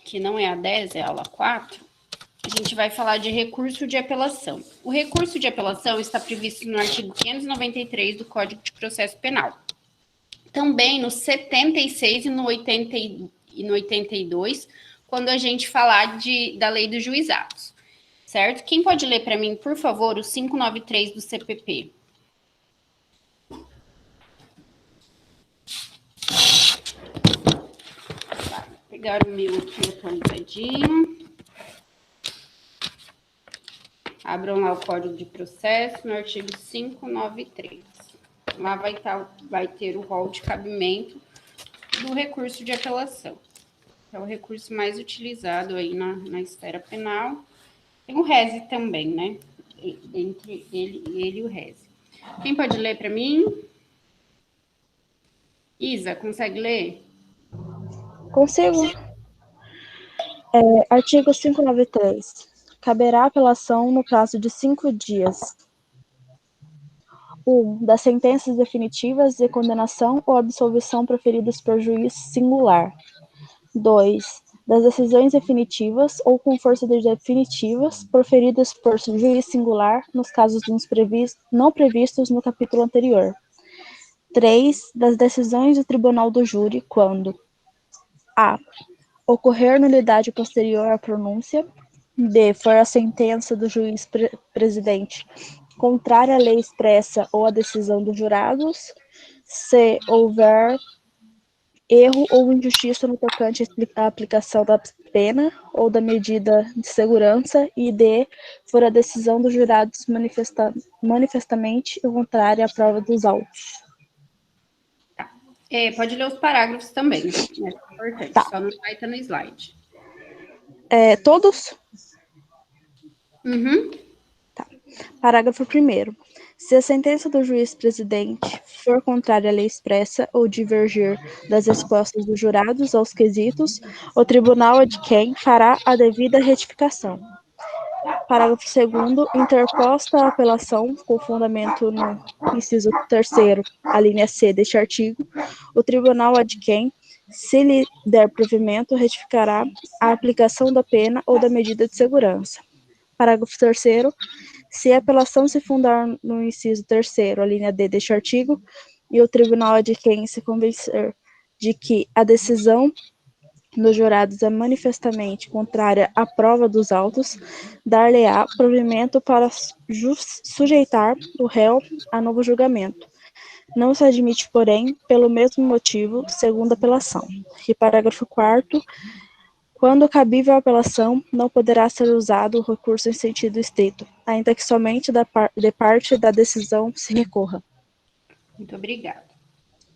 que não é a 10, é a aula 4, a gente vai falar de recurso de apelação. O recurso de apelação está previsto no artigo 593 do Código de Processo Penal. Também no 76 e no 82, quando a gente falar da lei dos juizados. Certo? Quem pode ler para mim, por favor, o 593 do CPP? Vai pegar o meu aqui atualizadinho. Abram lá o Código de Processo, no artigo 593. Lá vai ter o rol de cabimento do recurso de apelação. É o recurso mais utilizado aí na esfera penal. Tem o rese também, né? Entre ele e o rese. Quem pode ler para mim? Isa, consegue ler? Consigo. Artigo 593. Caberá apelação no prazo de 5 dias. 1. Das sentenças definitivas de condenação ou absolvição proferidas por juiz singular. 2. Das decisões definitivas ou com força de definitivas proferidas por juiz singular nos casos não previstos no capítulo anterior. 3. Das decisões do tribunal do júri quando a. ocorrer nulidade posterior à pronúncia. B. For a sentença do juiz presidente contrária à lei expressa ou à decisão dos jurados. C. Houver erro ou injustiça no tocante à aplicação da pena ou da medida de segurança. E D. For a decisão dos jurados manifestamente contrária à prova dos autos. Pode ler os parágrafos também, né? É importante, Tá. só não vai estar no slide. Todos? Uhum. Tá. Parágrafo 1º. Se a sentença do juiz presidente for contrária à lei expressa ou divergir das respostas dos jurados aos quesitos, o tribunal é de quem fará a devida retificação. Parágrafo 2º. Interposta a apelação com fundamento no inciso 3º, a linha C deste artigo, o tribunal é de quem, se lhe der provimento, retificará a aplicação da pena ou da medida de segurança. Parágrafo 3º. Se a apelação se fundar no inciso 3º, a linha D deste artigo, e o tribunal é de quem se convencer de que a decisão dos jurados é manifestamente contrária à prova dos autos, dar-lhe-á provimento para sujeitar o réu a novo julgamento. Não se admite, porém, pelo mesmo motivo, segunda apelação. E parágrafo 4º. Quando cabível a apelação, não poderá ser usado o recurso em sentido estrito, ainda que somente de parte da decisão se recorra. Muito obrigada.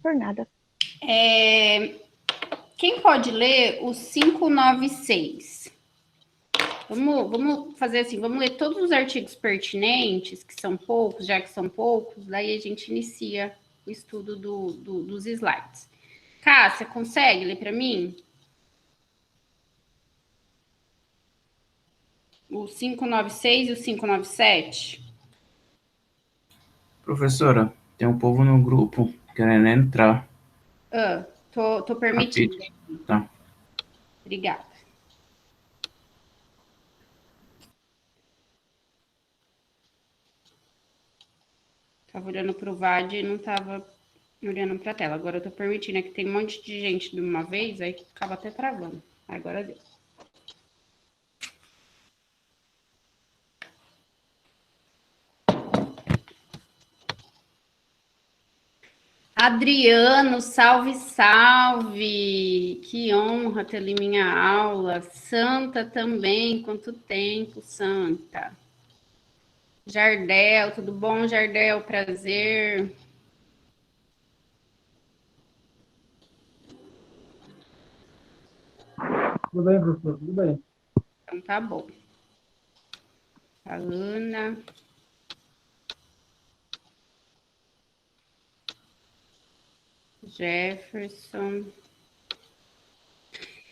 Por nada. Quem pode ler o 596? Vamos fazer assim, vamos ler todos os artigos pertinentes, que são poucos, já que são poucos, daí a gente inicia o estudo dos slides. Cássia, consegue ler para mim? O 596 e o 597? Professora, tem um povo no grupo querendo entrar. Tô permitindo. Tá. Obrigada. Tava olhando pro VAD e não tava olhando pra tela. Agora eu tô permitindo, é que tem um monte de gente de uma vez, aí ficava até travando. Agora deu. Adriano, salve, salve! Que honra ter ali minha aula. Santa também, quanto tempo, Santa. Jardel, tudo bom, Jardel? Prazer. Tudo bem, professor? Tudo bem. Então tá bom. A Ana. Jefferson.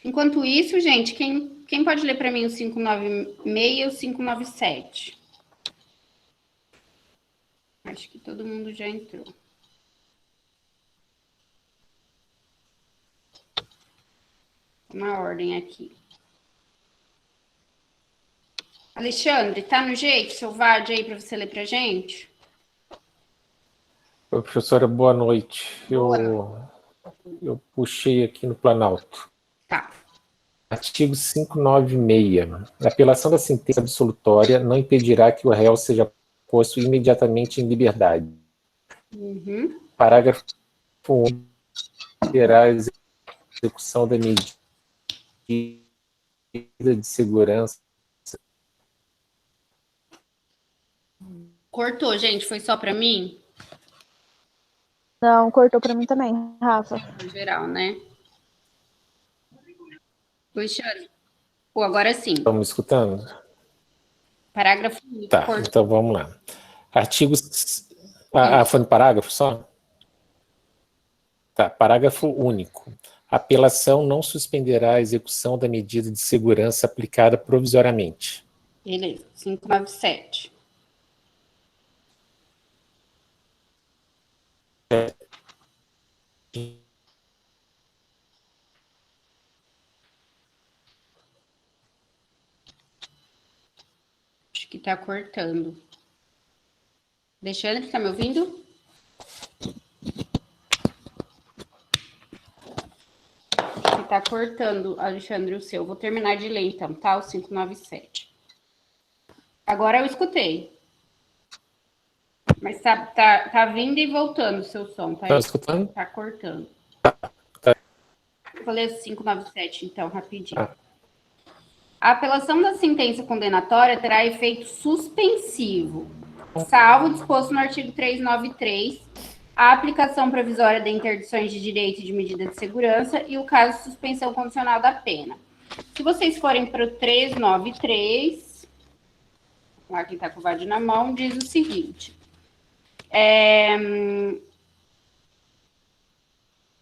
Enquanto isso, gente, quem pode ler para mim o 596 e o 597? Acho que todo mundo já entrou. Uma ordem aqui. Alexandre, tá no jeito, seu VAD aí para você ler pra gente? Oi, professora, boa noite. Boa. Eu puxei aqui no Planalto. Tá. Artigo 596. A apelação da sentença absolutória não impedirá que o réu seja posto imediatamente em liberdade. Uhum. Parágrafo 1. Terá a execução da medida de segurança. Cortou, gente, foi só para mim? Não, cortou para mim também, Rafa. Em geral, né? Alexandre. Pô, agora sim. Estão me escutando? Parágrafo único. Tá, Cortou. então vamos lá. Artigos. Foi no parágrafo só? Tá, parágrafo único. A apelação não suspenderá a execução da medida de segurança aplicada provisoriamente. Beleza. 597. Acho que tá cortando. Alexandre, tá me ouvindo? Acho que tá cortando, Alexandre, o seu. Vou terminar de ler então, tá? O 597. Agora eu escutei. Mas tá vindo e voltando o seu som, tá? Tá escutando? Tá cortando. Tá. Vou ler o 597, então, rapidinho. Ah. A apelação da sentença condenatória terá efeito suspensivo, salvo disposto no artigo 393, a aplicação provisória de interdições de direito e de medida de segurança e o caso de suspensão condicional da pena. Se vocês forem para o 393, lá quem está com o VAD na mão, diz o seguinte.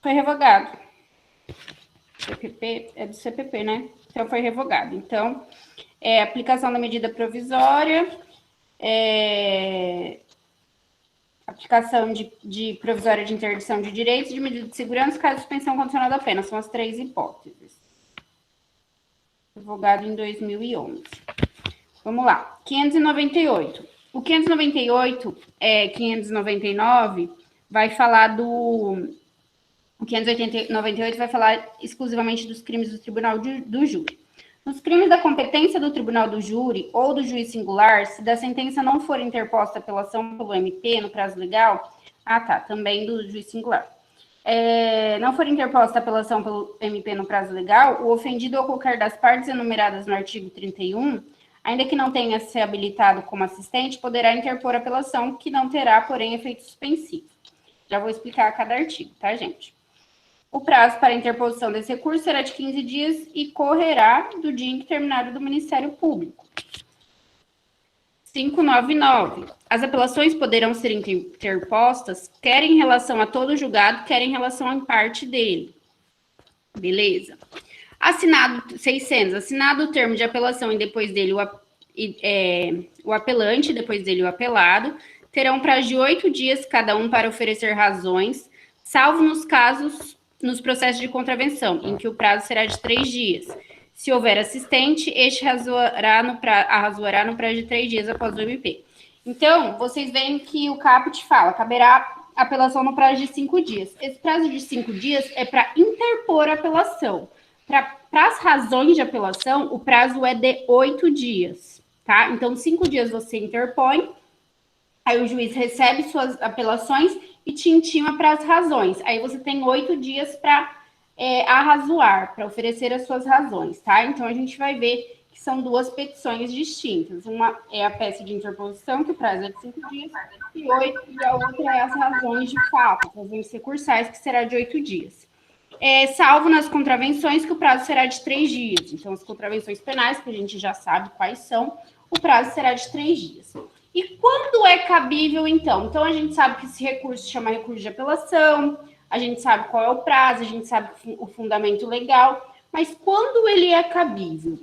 Foi revogado. CPP, é do CPP, né? Então, foi revogado. Então, aplicação da medida provisória, aplicação de provisória de interdição de direitos, de medida de segurança, caso de suspensão condicional da pena. São as três hipóteses. Revogado em 2011. Vamos lá. 598. O 598, 599, vai falar do... O 598 vai falar exclusivamente dos crimes do tribunal do júri. Nos crimes da competência do tribunal do júri ou do juiz singular, se da sentença não for interposta apelação pelo MP no prazo legal, também do juiz singular. Não for interposta apelação pelo MP no prazo legal, o ofendido ou qualquer das partes enumeradas no artigo 31, ainda que não tenha se habilitado como assistente, poderá interpor apelação, que não terá, porém, efeito suspensivo. Já vou explicar cada artigo, tá, gente? O prazo para interposição desse recurso será de 15 dias e correrá do dia interminado do Ministério Público. 599. As apelações poderão ser interpostas, quer em relação a todo julgado, quer em relação a parte dele. Beleza? Assinado, 600. Assinado o termo de apelação e depois dele o apelante, depois dele o apelado, terão prazo de 8 dias cada um para oferecer razões, salvo nos processos de contravenção, em que o prazo será de 3 dias. Se houver assistente, este arrazoará no prazo de 3 dias após o MP. Então, vocês veem que o caput fala, caberá apelação no prazo de 5 dias. Esse prazo de 5 dias é para interpor a apelação. Para as razões de apelação, o prazo é de 8 dias, tá? Então, 5 dias você interpõe, aí o juiz recebe suas apelações e te intima para as razões. Aí você tem 8 dias para arrazoar, para oferecer as suas razões, tá? Então, a gente vai ver que são duas petições distintas. Uma é a peça de interposição, que o prazo é de 5 dias, e a outra é as razões de fato, as razões recursais, que será de 8 dias. Salvo nas contravenções, que o prazo será de 3 dias. Então, as contravenções penais, que a gente já sabe quais são, o prazo será de 3 dias. E quando é cabível, então? Então, a gente sabe que esse recurso se chama recurso de apelação, a gente sabe qual é o prazo, a gente sabe o fundamento legal, mas quando ele é cabível?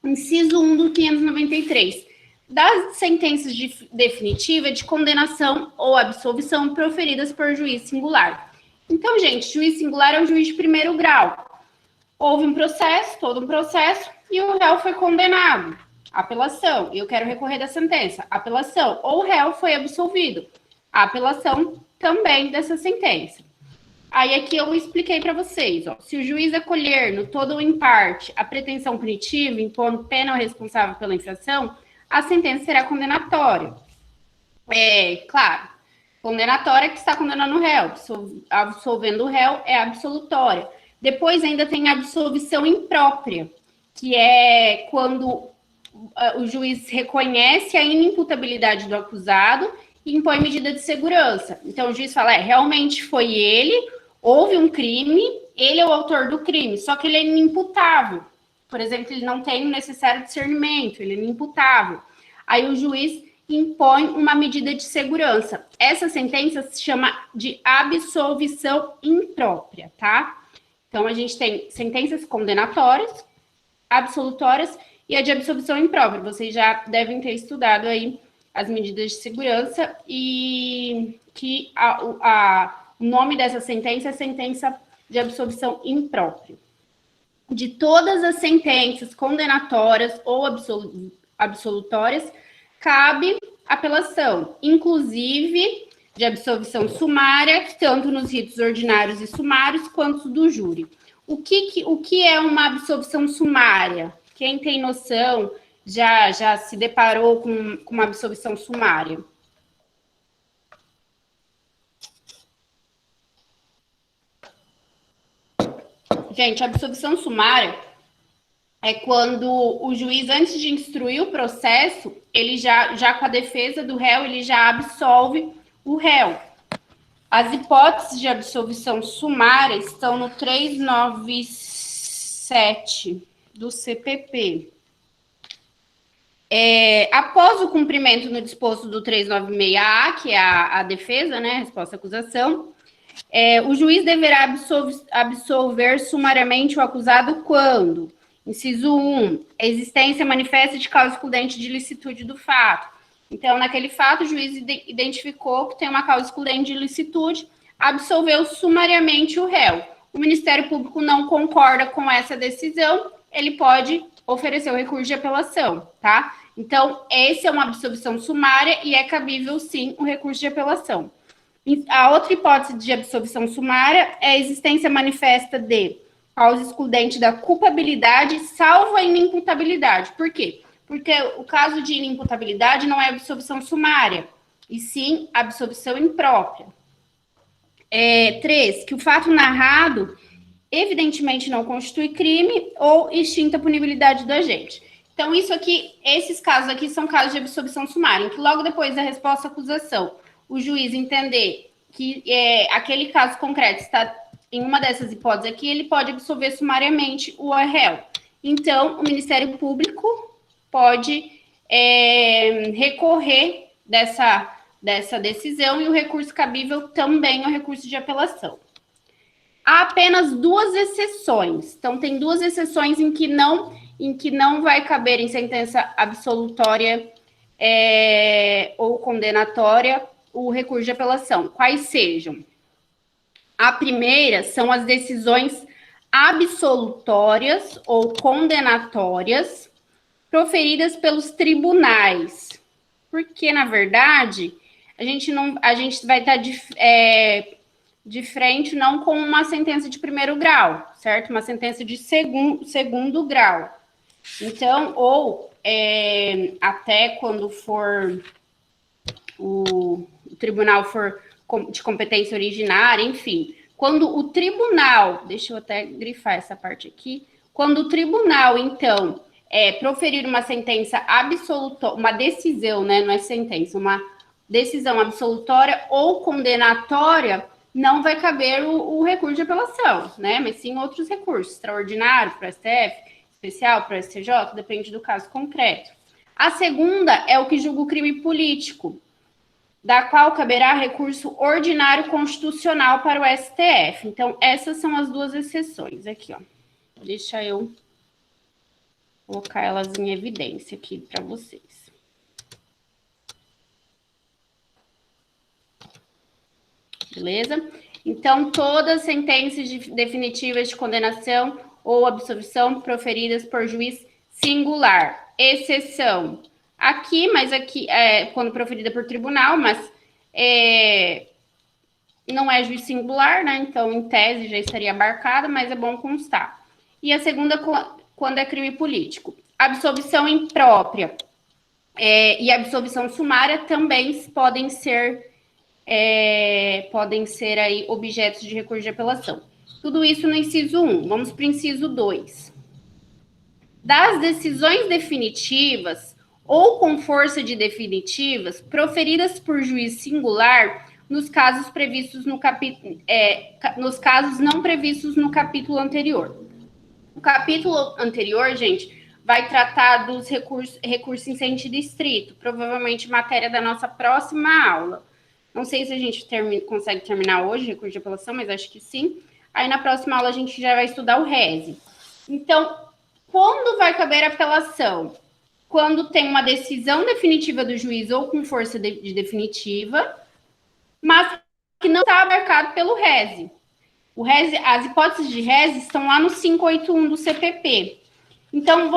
Inciso 1 do 593. Das sentenças definitivas de condenação ou absolvição proferidas por juiz singular. Então, gente, juiz singular é o juiz de primeiro grau. Houve um processo, todo um processo, e o réu foi condenado. Apelação. Eu quero recorrer da sentença. Apelação. Ou o réu foi absolvido. Apelação também dessa sentença. Aí aqui eu expliquei para vocês, ó, se o juiz acolher no todo ou em parte a pretensão punitiva, impondo pena ao responsável pela infração, a sentença será condenatória. Claro, condenatória que está condenando o réu, absolvendo o réu é absolutória. Depois ainda tem a absolvição imprópria, que é quando o juiz reconhece a inimputabilidade do acusado e impõe medida de segurança. Então o juiz fala, realmente foi ele, houve um crime, ele é o autor do crime, só que ele é inimputável. Por exemplo, ele não tem o necessário discernimento, ele é inimputável. Aí o juiz impõe uma medida de segurança. Essa sentença se chama de absolvição imprópria, tá? Então, a gente tem sentenças condenatórias, absolutórias e a de absolvição imprópria. Vocês já devem ter estudado aí as medidas de segurança e que o nome dessa sentença é sentença de absolvição imprópria. De todas as sentenças condenatórias ou absolutórias, cabe apelação, inclusive de absolvição sumária, tanto nos ritos ordinários e sumários, quanto do júri. O que é uma absolvição sumária? Quem tem noção já se deparou com uma absolvição sumária? Gente, a absolvição sumária é quando o juiz, antes de instruir o processo, ele já com a defesa do réu, ele já absolve o réu. As hipóteses de absolvição sumária estão no 397 do CPP. Após o cumprimento no disposto do 396A, que é a defesa, né, a resposta à acusação, o juiz deverá absolver sumariamente o acusado quando, inciso 1, a existência manifesta de causa excludente de ilicitude do fato. Então, naquele fato, o juiz identificou que tem uma causa excludente de ilicitude, absolveu sumariamente o réu. O Ministério Público não concorda com essa decisão, ele pode oferecer o recurso de apelação, tá? Então, essa é uma absolvição sumária e é cabível, sim, o recurso de apelação. A outra hipótese de absolvição sumária é a existência manifesta de causa excludente da culpabilidade, salvo a inimputabilidade. Por quê? Porque o caso de inimputabilidade não é absolvição sumária, e sim absolvição imprópria. 3, que o fato narrado evidentemente não constitui crime ou extinta a punibilidade do agente. Então, esses casos aqui são casos de absolvição sumária, em que logo depois da resposta à acusação, o juiz entender que aquele caso concreto está em uma dessas hipóteses aqui, ele pode absolver sumariamente o réu. Então, o Ministério Público pode recorrer dessa decisão e o recurso cabível também é o recurso de apelação. Há apenas 2 exceções. Então, tem 2 exceções em que não vai caber em sentença absolutória ou condenatória o recurso de apelação. Quais sejam? A primeira são as decisões absolutórias ou condenatórias proferidas pelos tribunais. Porque, na verdade, a gente vai estar de frente não com uma sentença de primeiro grau, certo? Uma sentença de segundo grau. Então, ou até quando for o tribunal for de competência originária, enfim. Quando o tribunal, deixa eu até grifar essa parte aqui, quando o tribunal, então, proferir uma sentença absolutória, uma decisão, né, não é sentença, uma decisão absolutória ou condenatória, não vai caber o recurso de apelação, né, mas sim outros recursos, extraordinário para o STF, especial para o STJ, depende do caso concreto. A segunda é o que julga o crime político, da qual caberá recurso ordinário constitucional para o STF. Então, essas são as 2 exceções aqui, ó. Deixa eu colocar elas em evidência aqui para vocês. Beleza? Então, todas as sentenças definitivas de condenação ou absolvição proferidas por juiz singular, exceção aqui, mas aqui é quando proferida por tribunal, mas não é juiz singular, né? Então, em tese, já estaria abarcada, mas é bom constar. E a segunda, quando é crime político. Absolvição imprópria e absolvição sumária também podem ser aí objetos de recurso de apelação. Tudo isso no inciso 1. Vamos para o inciso 2. Das decisões definitivas ou com força de definitivas proferidas por juiz singular nos casos previstos nos casos não previstos no capítulo anterior. O capítulo anterior, gente, vai tratar dos recursos em sentido estrito, provavelmente matéria da nossa próxima aula. Não sei se a gente consegue terminar hoje, recurso de apelação, mas acho que sim. Aí na próxima aula a gente já vai estudar o rese. Então, quando vai caber apelação? Quando tem uma decisão definitiva do juiz ou com força de definitiva, mas que não está abarcado pelo rese. O rese, as hipóteses de rese estão lá no 581 do CPP. Então,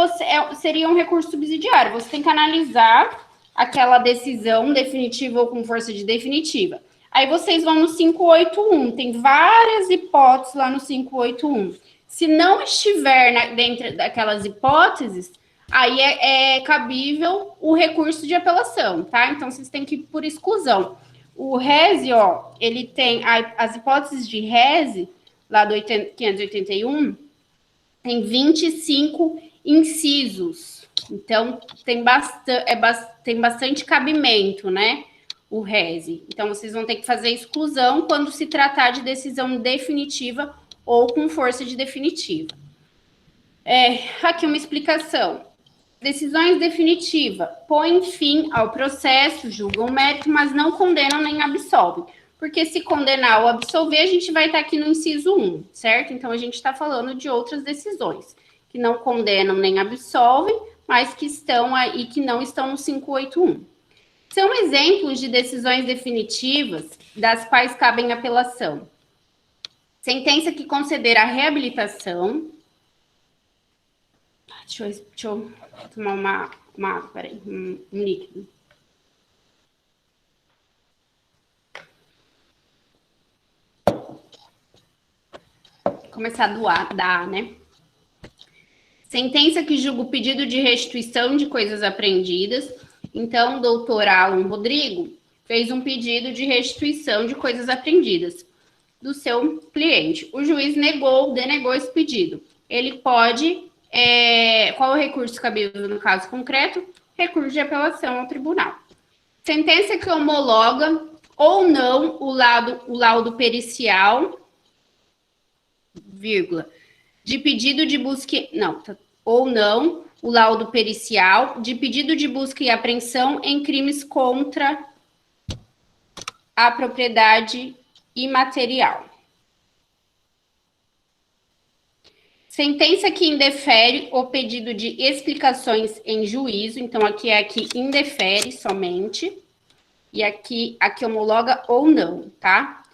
seria um recurso subsidiário. Você tem que analisar aquela decisão definitiva ou com força de definitiva. Aí vocês vão no 581. Tem várias hipóteses lá no 581. Se não estiver dentro daquelas hipóteses, aí é cabível o recurso de apelação, tá? Então, vocês têm que ir por exclusão. O rese, ó, ele tem as hipóteses de rese, lá do 581, tem 25 incisos. Então, tem bastante cabimento, né? O rese. Então, vocês vão ter que fazer exclusão quando se tratar de decisão definitiva ou com força de definitiva. Aqui uma explicação. Decisões definitivas põem fim ao processo, julgam o mérito, mas não condenam nem absolvem. Porque se condenar ou absolver, a gente vai estar aqui no inciso 1, certo? Então, a gente está falando de outras decisões que não condenam nem absolvem, mas que estão aí, que não estão no 581. São exemplos de decisões definitivas das quais cabem apelação. Sentença que conceder a reabilitação. Deixa eu tomar uma água, peraí, um líquido. Começar a dar, né? Sentença que julga o pedido de restituição de coisas apreendidas. Então, o doutor Alan Rodrigo fez um pedido de restituição de coisas apreendidas do seu cliente. O juiz denegou esse pedido. Ele pode... qual o recurso cabível no caso concreto? Recurso de apelação ao tribunal. Sentença que homologa ou não o laudo pericial, vírgula, de pedido de busca... ou não o laudo pericial de pedido de busca e apreensão em crimes contra a propriedade imaterial. Sentença que indefere o pedido de explicações em juízo. Então, aqui indefere somente. E aqui homologa ou não, tá?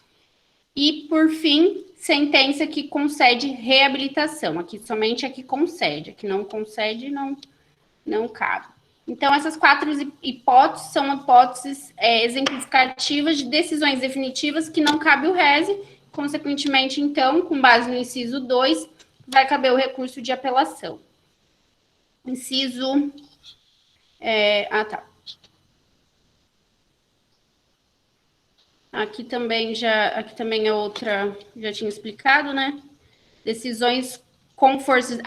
E, por fim, sentença que concede reabilitação. Aqui somente a que concede. A que não concede, não cabe. Então, essas 4 hipóteses são hipóteses exemplificativas de decisões definitivas que não cabe o rese. Consequentemente, então, com base no inciso 2, vai caber o recurso de apelação. Inciso... Aqui também é outra, já tinha explicado, né? Decisões com força...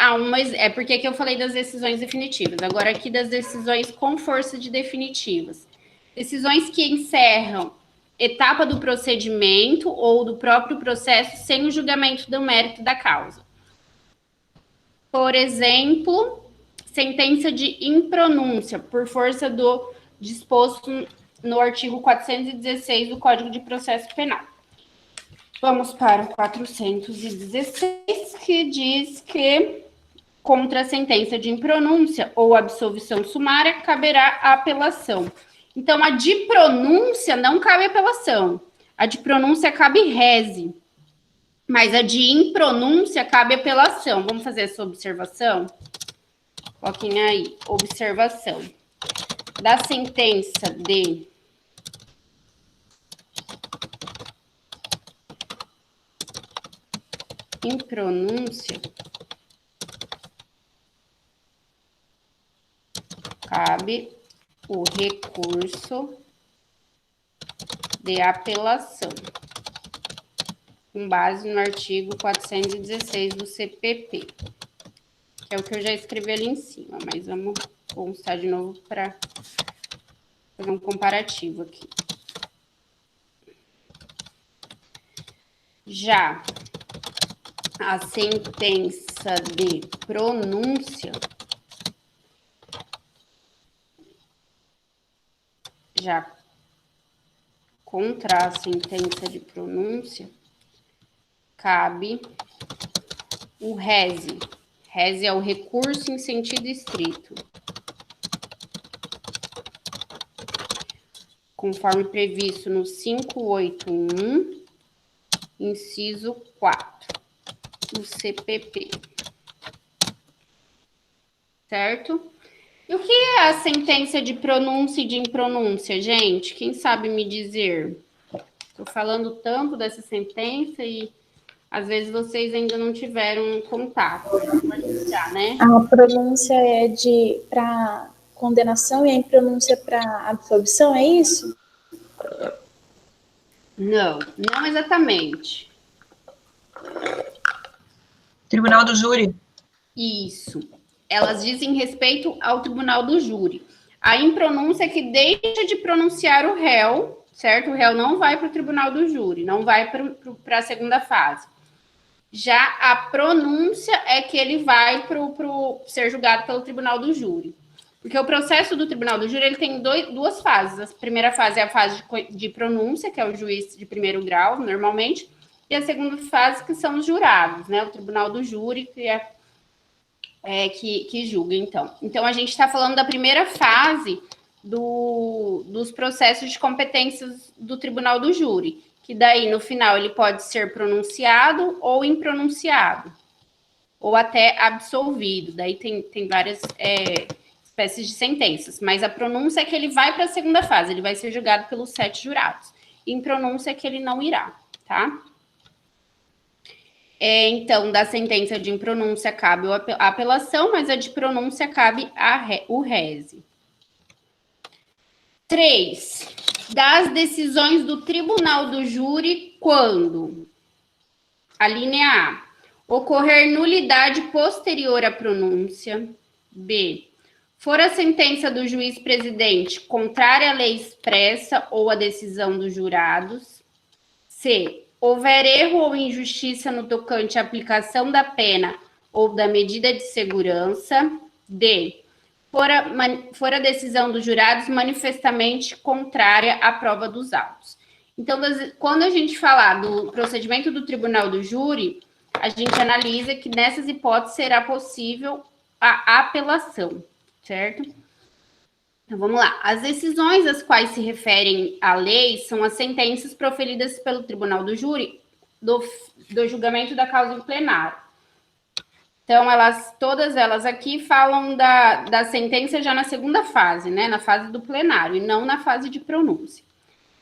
porque aqui eu falei das decisões definitivas. Agora aqui das decisões com força de definitivas. Decisões que encerram etapa do procedimento ou do próprio processo sem o julgamento do mérito da causa. Por exemplo, sentença de impronúncia por força do disposto no artigo 416 do Código de Processo Penal. Vamos para o 416, que diz que contra a sentença de impronúncia ou absolvição sumária caberá a apelação. Então, a de pronúncia não cabe apelação. A de pronúncia cabe rese. Mas a de impronúncia cabe apelação. Vamos fazer essa observação? Coloquem aí, observação. Da sentença de impronúncia, cabe o recurso de apelação, com base no artigo 416 do CPP, que é o que eu já escrevi ali em cima, mas vamos constar de novo para fazer um comparativo aqui. Já a sentença de pronúncia já contra a sentença de pronúncia cabe o rese. Rese é o recurso em sentido estrito, conforme previsto no 581, inciso 4. Do CPP, certo? E o que é a sentença de pronúncia e de impronúncia, gente? Quem sabe me dizer? Estou falando tanto dessa sentença e às vezes vocês ainda não tiveram contato, né? A pronúncia é para condenação e a impronúncia para absolvição, é isso? Não, não exatamente. Tribunal do Júri. Isso. Elas dizem respeito ao tribunal do júri. A impronúncia é que deixa de pronunciar o réu, certo? O réu não vai para o tribunal do júri, não vai para a segunda fase. Já a pronúncia é que ele vai para ser julgado pelo tribunal do júri. Porque o processo do tribunal do júri ele tem duas fases. A primeira fase é a fase de pronúncia, que é o juiz de primeiro grau, normalmente, e a segunda fase, que são os jurados, né? O tribunal do júri, que julga, então. Então, a gente está falando da primeira fase dos processos de competências do tribunal do júri, que daí, no final, ele pode ser pronunciado ou impronunciado, ou até absolvido. Daí tem várias espécies de sentenças, mas a pronúncia é que ele vai para a segunda fase, ele vai ser julgado pelos 7 jurados. E impronúncia é que ele não irá, tá? Então, da sentença de impronúncia cabe a apelação, mas a de pronúncia cabe o rese. 3. Das decisões do tribunal do júri quando? A linha A. Ocorrer nulidade posterior à pronúncia. B. For a sentença do juiz presidente contrária à lei expressa ou à decisão dos jurados. C. Houver erro ou injustiça no tocante à aplicação da pena ou da medida de segurança. D. For a decisão dos jurados manifestamente contrária à prova dos autos. Então, quando a gente falar do procedimento do tribunal do júri, a gente analisa que nessas hipóteses será possível a apelação, certo? Então, vamos lá. As decisões às quais se referem à lei são as sentenças proferidas pelo tribunal do júri do julgamento da causa em plenário. Então, todas elas aqui falam da sentença já na segunda fase, né? Na fase do plenário, e não na fase de pronúncia.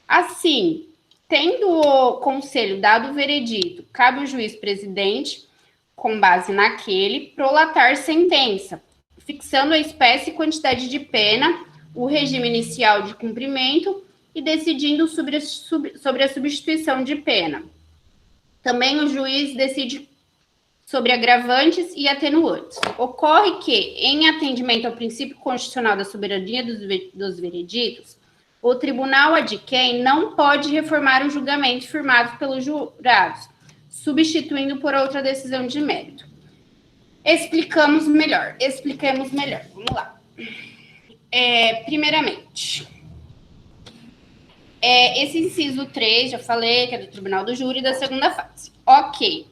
Assim, tendo o conselho dado o veredito, cabe ao juiz presidente, com base naquele, prolatar sentença, fixando a espécie e quantidade de pena, o regime inicial de cumprimento e decidindo sobre a substituição de pena. Também o juiz decide sobre agravantes e atenuantes. Ocorre que, em atendimento ao princípio constitucional da soberania dos vereditos, o tribunal adquém não pode reformar o julgamento firmado pelos jurados, substituindo por outra decisão de mérito. Expliquemos melhor. Vamos lá. Primeiramente, esse inciso 3, já falei, que é do tribunal do júri da segunda fase. Ok.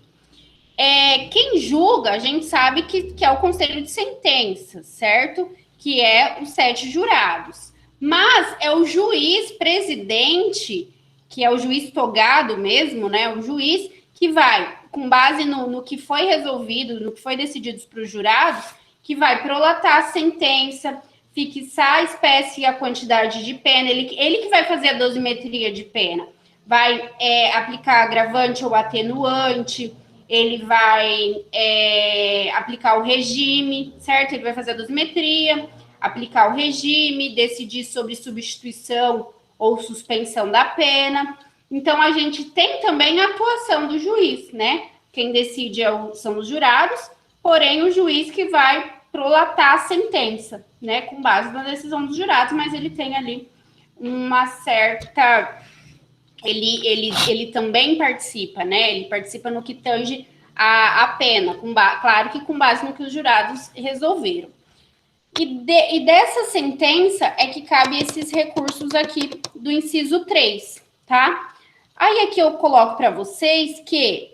Quem julga, a gente sabe que é o conselho de sentença, certo? Que é os 7 jurados. Mas é o juiz presidente, que é o juiz togado mesmo, né? O juiz que vai, com base no que foi resolvido, no que foi decidido para os jurados, que vai prolatar a sentença, fixar a espécie e a quantidade de pena, ele que vai fazer a dosimetria de pena, vai aplicar agravante ou atenuante, ele vai aplicar o regime, certo? Ele vai fazer a dosimetria, aplicar o regime, decidir sobre substituição ou suspensão da pena. Então, a gente tem também a atuação do juiz, né? Quem decide são os jurados, porém, o juiz que vai prolatar a sentença, né? Com base na decisão dos jurados, mas ele tem ali uma certa... Ele também participa, né? Ele participa no que tange a pena, claro que com base no que os jurados resolveram. E dessa sentença é que cabe esses recursos aqui do inciso 3, tá? Aí aqui eu coloco para vocês que,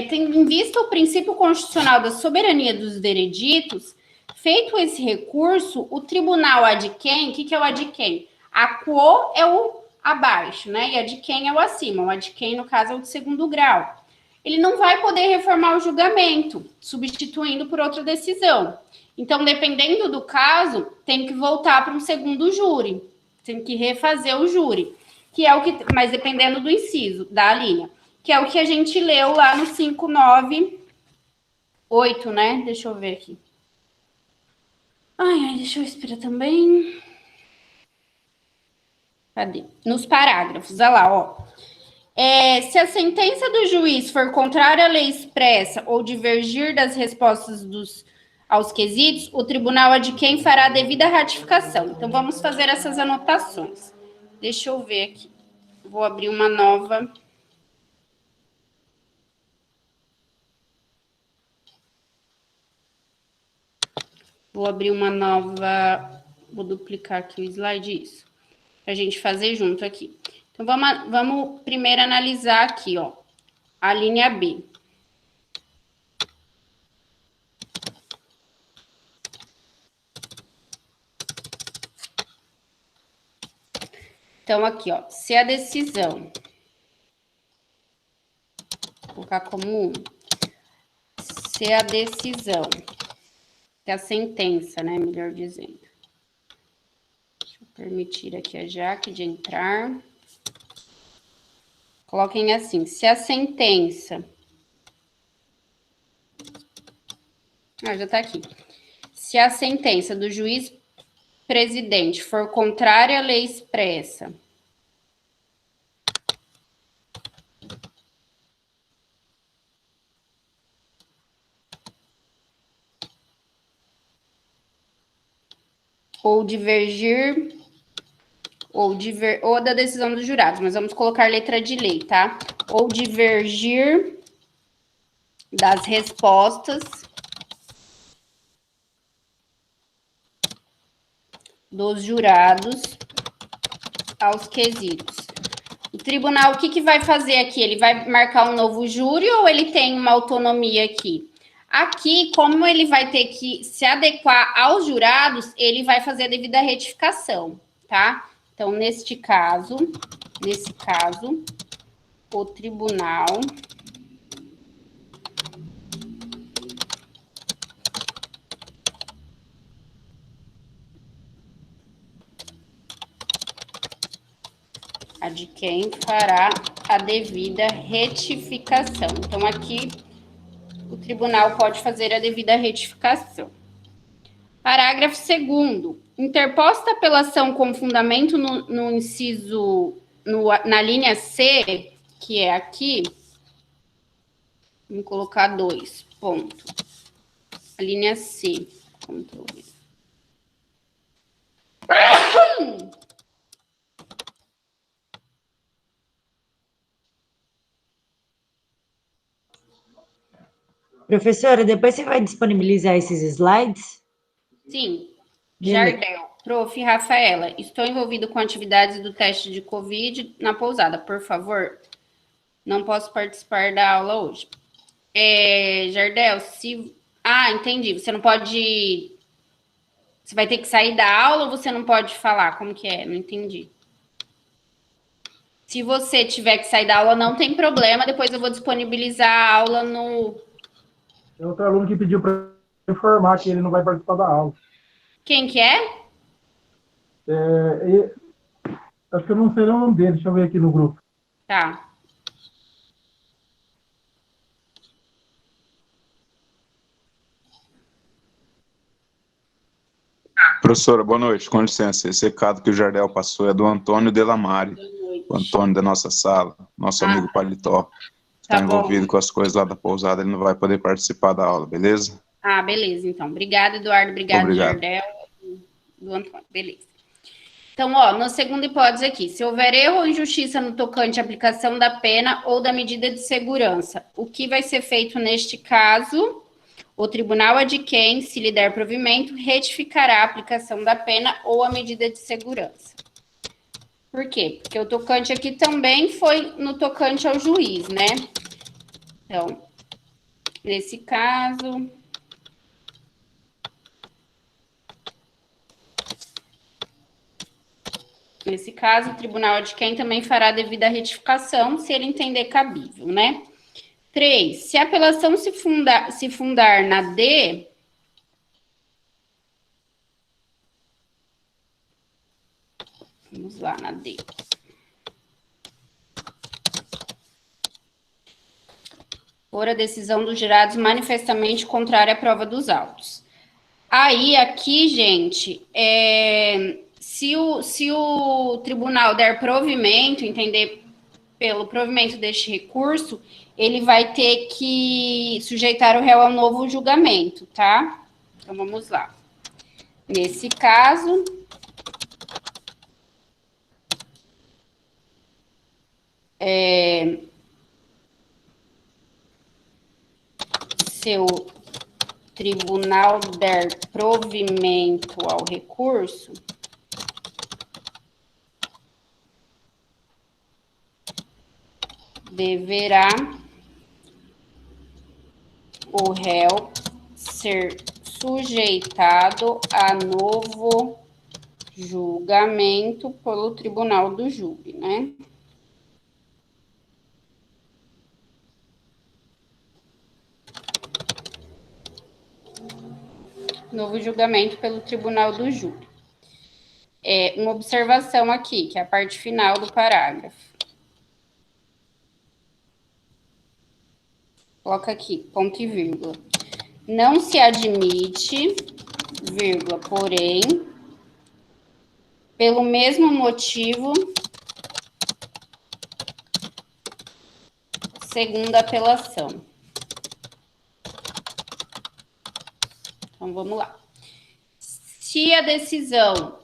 tendo em vista o princípio constitucional da soberania dos vereditos, feito esse recurso, o tribunal adquém, o que é o adquém? A quo é o abaixo, né? E a de quem é o acima. O adquém, no caso, é o de segundo grau. Ele não vai poder reformar o julgamento, substituindo por outra decisão. Então, dependendo do caso, tem que voltar para um segundo júri. Tem que refazer o júri. Que é o que, mas dependendo do inciso, da linha. Que é o que a gente leu lá no 598, né? Deixa eu ver aqui. Deixa eu esperar também. Cadê? Nos parágrafos, olha lá, ó. Se a sentença do juiz for contrária à lei expressa ou divergir das respostas aos quesitos, o tribunal adquém fará a devida ratificação. Então, vamos fazer essas anotações. Deixa eu ver aqui. Vou abrir uma nova. Vou duplicar aqui o slide, isso. Para a gente fazer junto aqui. Então, vamos primeiro analisar aqui, ó, a linha B. Então, aqui, ó, se a decisão... Vou colocar como 1. Se a decisão, se a sentença, né, melhor dizendo. Deixa eu permitir aqui a Jaque de entrar... Coloquem assim, se a sentença... já está aqui. Se a sentença do juiz presidente for contrária à lei expressa ou divergir... ou da decisão dos jurados, mas vamos colocar letra de lei, tá? Ou divergir das respostas dos jurados aos quesitos. O tribunal, o que vai fazer aqui? Ele vai marcar um novo júri ou ele tem uma autonomia aqui? Aqui, como ele vai ter que se adequar aos jurados, ele vai fazer a devida retificação, tá? Então, nesse caso, o tribunal adquém fará a devida retificação. Então, aqui, o tribunal pode fazer a devida retificação. Parágrafo 2º. Interposta apelação com fundamento no inciso, na linha C, que é aqui, vamos colocar 2, ponto. A linha C, Ctrl V. Professora, depois você vai disponibilizar esses slides? Sim. Beleza. Jardel. Prof. Rafaela, estou envolvido com atividades do teste de Covid na pousada. Por favor, não posso participar da aula hoje. Jardel, se... entendi. Você não pode... Você vai ter que sair da aula ou você não pode falar? Como que é? Não entendi. Se você tiver que sair da aula, não tem problema. Depois eu vou disponibilizar a aula no... Tem outro aluno que pediu para informar que ele não vai participar da aula. Quem que é? Acho que eu não sei o nome dele, deixa eu ver aqui no grupo. Tá. Professora, boa noite. Com licença, esse recado que o Jardel passou é do Antônio Delamare, o Antônio da nossa sala, nosso amigo Paletó. Está Tá bom. envolvido com as coisas lá da pousada, ele não vai poder participar da aula, beleza? Ah, beleza, então. Obrigada, Eduardo. Obrigado, Obrigado. Jardel, do Antônio. Beleza. Então, ó, na segunda hipótese aqui, se houver erro ou injustiça no tocante à aplicação da pena ou da medida de segurança, o que vai ser feito neste caso? O tribunal a de quem, se lhe der provimento, retificará a aplicação da pena ou a medida de segurança. Por quê? Porque o tocante aqui também foi no tocante ao juiz, né? Então, nesse caso... Nesse caso, o tribunal de quem também fará a devida retificação, se ele entender cabível, né? 3. Se a apelação se fundar na D... Vamos lá, na D. For a decisão dos jurados manifestamente contrária à prova dos autos. Aí, aqui, gente, se o tribunal der provimento, entender pelo provimento deste recurso, ele vai ter que sujeitar o réu ao novo julgamento, tá? Então, vamos lá. Nesse caso... se o tribunal der provimento ao recurso, deverá o réu ser sujeitado a novo julgamento pelo tribunal do júri, né? Novo julgamento pelo tribunal do júri. Uma observação aqui, que é a parte final do parágrafo. Coloca aqui, ponto e vírgula. Não se admite, vírgula, porém, pelo mesmo motivo, segunda apelação. Então, vamos lá. Se a decisão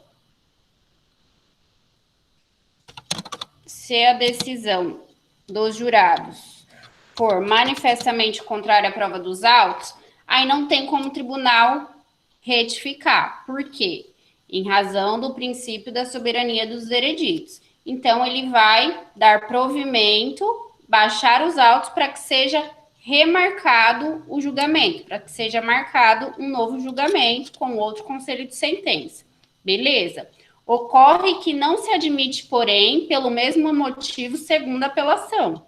dos jurados for manifestamente contrária à prova dos autos, aí não tem como o tribunal retificar. Por quê? Em razão do princípio da soberania dos vereditos. Então, ele vai dar provimento, baixar os autos para que seja remarcado o julgamento, para que seja marcado um novo julgamento com outro conselho de sentença. Beleza? Ocorre que não se admite, porém, pelo mesmo motivo, segunda apelação.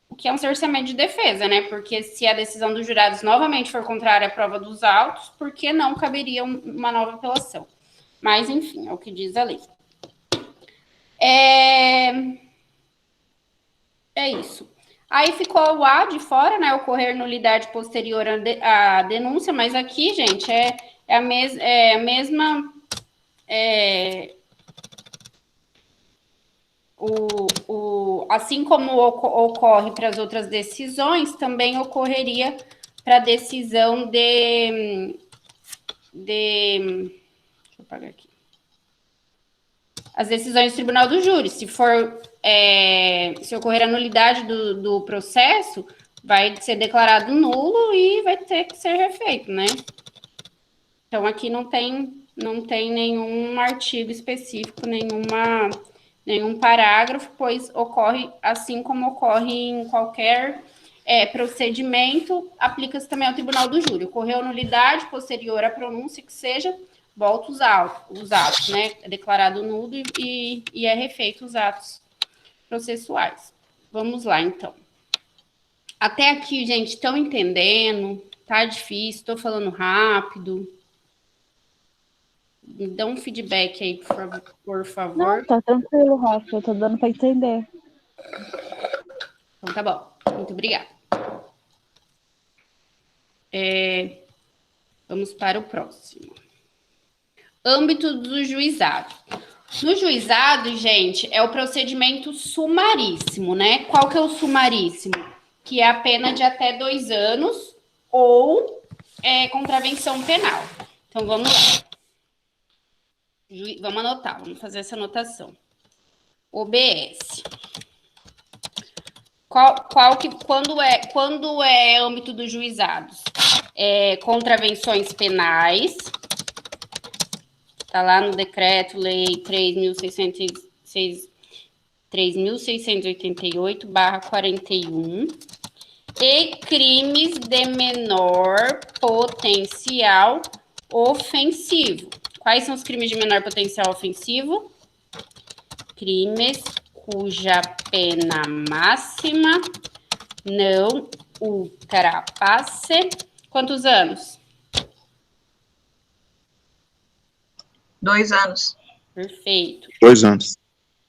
O que é um cerceamento de defesa, né? Porque se a decisão dos jurados novamente for contrária à prova dos autos, por que não caberia uma nova apelação? Mas, enfim, é o que diz a lei. É isso. Aí ficou o A de fora, né? Ocorrer nulidade posterior à denúncia, mas aqui, gente, a mesma. Assim como ocorre para as outras decisões, também ocorreria para a decisão deixa eu apagar aqui. As decisões do Tribunal do Júri, se ocorrer a nulidade do processo, vai ser declarado nulo e vai ter que ser refeito, né? Então, aqui não tem nenhum artigo específico, nenhum parágrafo, pois ocorre assim como ocorre em qualquer procedimento, aplica-se também ao Tribunal do Júri. Ocorreu nulidade posterior à pronúncia, que seja, volta os atos, né? É declarado nulo e é refeito os atos processuais. Vamos lá, então. Até aqui, gente, estão entendendo? Tá difícil, tô falando rápido. Me dá um feedback aí, por favor. Não, tá tranquilo, Rafa. Eu tô dando para entender. Então tá bom. Muito obrigada. Vamos para o próximo. Âmbito do juizado. No juizado, gente, é o procedimento sumaríssimo, né? Qual que é o sumaríssimo? Que é a pena de até 2 anos ou contravenção penal. Então, vamos lá. Vamos anotar, vamos fazer essa anotação. OBS. Quando é âmbito dos juizados? Contravenções penais. Está lá no Decreto-Lei 3.688/41. E crimes de menor potencial ofensivo. Quais são os crimes de menor potencial ofensivo? Crimes cuja pena máxima não ultrapasse quantos anos? 2 anos. Perfeito. 2 anos.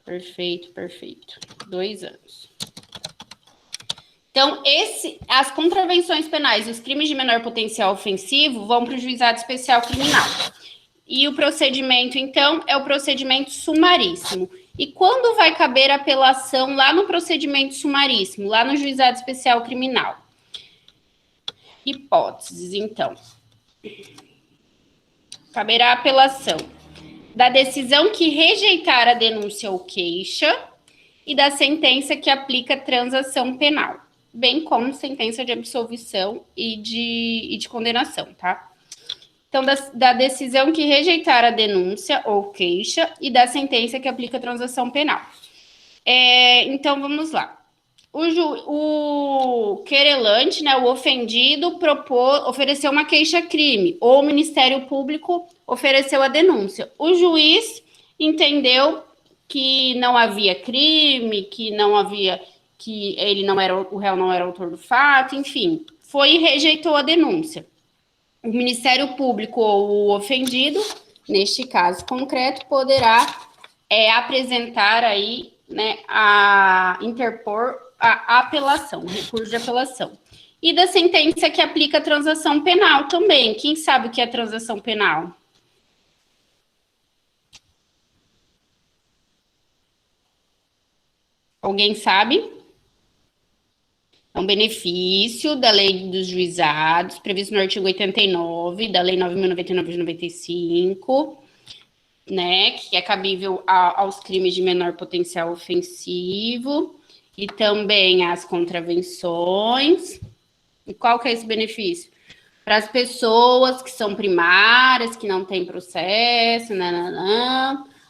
Perfeito. 2 anos. Então, as contravenções penais e os crimes de menor potencial ofensivo vão para o juizado especial criminal. E o procedimento, então, é o procedimento sumaríssimo. E quando vai caber apelação lá no procedimento sumaríssimo, lá no juizado especial criminal? Hipóteses, então. Caberá apelação da decisão que rejeitar a denúncia ou queixa e da sentença que aplica transação penal, bem como sentença de absolvição e de condenação, tá? Então, da decisão que rejeitar a denúncia ou queixa e da sentença que aplica transação penal. Então, vamos lá. O querelante, né, o ofendido, ofereceu uma queixa-crime, ou o Ministério Público ofereceu a denúncia. O juiz entendeu que não havia crime, que o réu não era autor do fato, enfim, foi e rejeitou a denúncia. O Ministério Público ou o ofendido, neste caso concreto, poderá apresentar aí, né, interpor a apelação, o recurso de apelação. E da sentença que aplica a transação penal também. Quem sabe o que é transação penal? Alguém sabe? É um benefício da Lei dos Juizados, previsto no artigo 89 da Lei 9.099 de 95, né, que é cabível aos crimes de menor potencial ofensivo e também às contravenções. E qual que é esse benefício? Para as pessoas que são primárias, que não têm processo,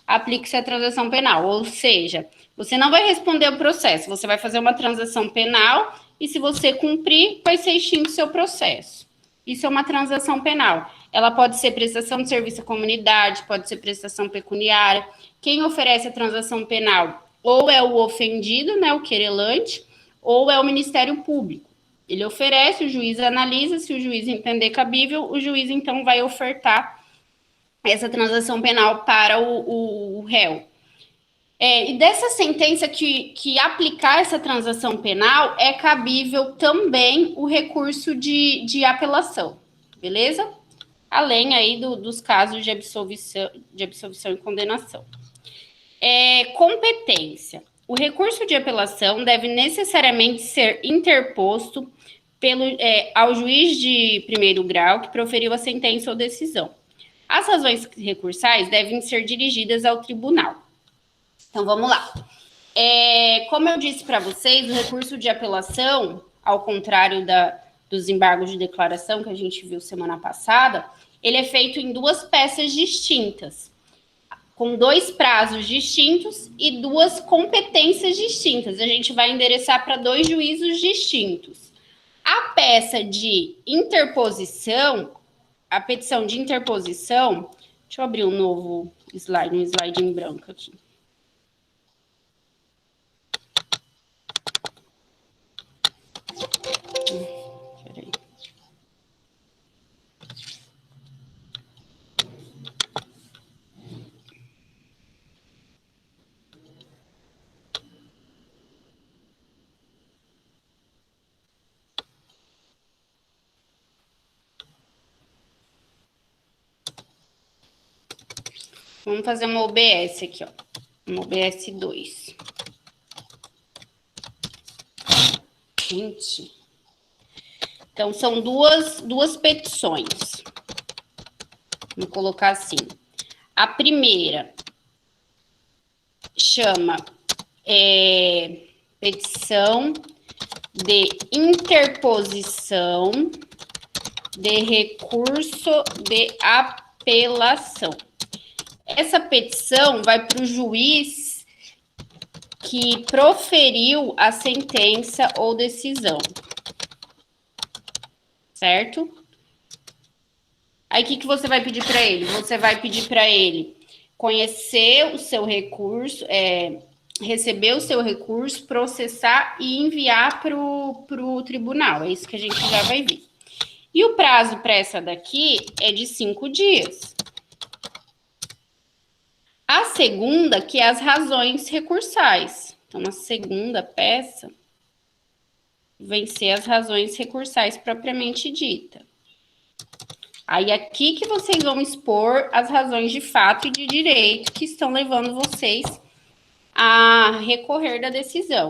aplique-se a transação penal. Ou seja, você não vai responder o processo, você vai fazer uma transação penal e se você cumprir, vai ser extinto o seu processo. Isso é uma transação penal. Ela pode ser prestação de serviço à comunidade, pode ser prestação pecuniária. Quem oferece a transação penal ou é o ofendido, né, o querelante, ou é o Ministério Público. Ele oferece, o juiz analisa, se o juiz entender cabível, o juiz então vai ofertar essa transação penal para o réu. E dessa sentença que aplicar essa transação penal, é cabível também o recurso de apelação, beleza? Além aí dos casos de absolvição e condenação. Competência. O recurso de apelação deve necessariamente ser interposto ao juiz de primeiro grau que proferiu a sentença ou decisão. As razões recursais devem ser dirigidas ao tribunal. Então, vamos lá. Como eu disse para vocês, o recurso de apelação, ao contrário dos embargos de declaração que a gente viu semana passada, ele é feito em 2 peças distintas, com 2 prazos distintos e 2 competências distintas. A gente vai endereçar para 2 juízos distintos. A peça de interposição, a petição de interposição, deixa eu abrir um novo slide, um slide em branco aqui. Peraí. Vamos fazer uma OBS aqui, ó. Uma OBS 2. Gente. Então, são duas petições. Vou colocar assim. A primeira chama petição de interposição de recurso de apelação. Essa petição vai para o juiz que proferiu a sentença ou decisão. Certo? Aí, o que você vai pedir para ele? Você vai pedir para ele conhecer o seu recurso, receber o seu recurso, processar e enviar para o tribunal. É isso que a gente já vai ver. E o prazo para essa daqui é de 5 dias. A segunda, que é as razões recursais. Então, a segunda peça vem ser as razões recursais propriamente dita. Aí, aqui que vocês vão expor as razões de fato e de direito que estão levando vocês a recorrer da decisão.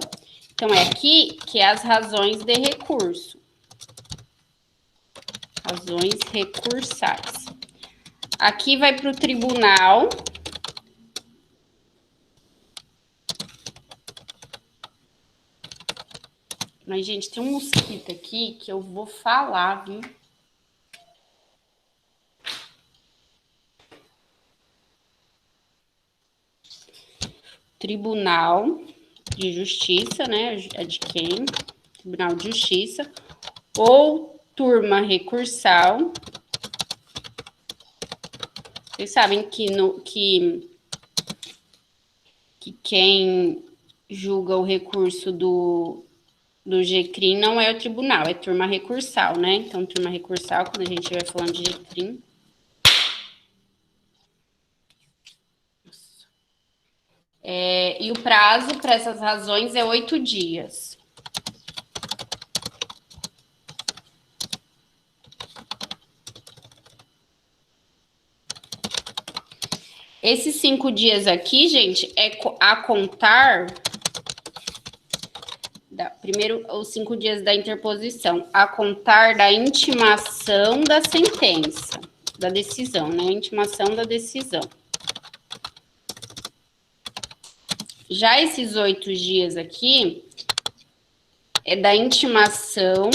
Então, é aqui que é as razões de recurso. Razões recursais. Aqui vai para o tribunal. Mas, gente, tem um mosquito aqui que eu vou falar, viu? Tribunal de Justiça, né? É de quem? Tribunal de Justiça. Ou turma recursal. Vocês sabem que quem julga o recurso do GCRIM não é o tribunal, é turma recursal, né? Então, turma recursal, quando a gente estiver falando de GCRIM. E o prazo para essas razões é 8 dias. Esses 5 dias aqui, gente, é a contar... Primeiro, os 5 dias da interposição, a contar da intimação da sentença, da decisão, né? Intimação da decisão. Já esses 8 dias aqui é da intimação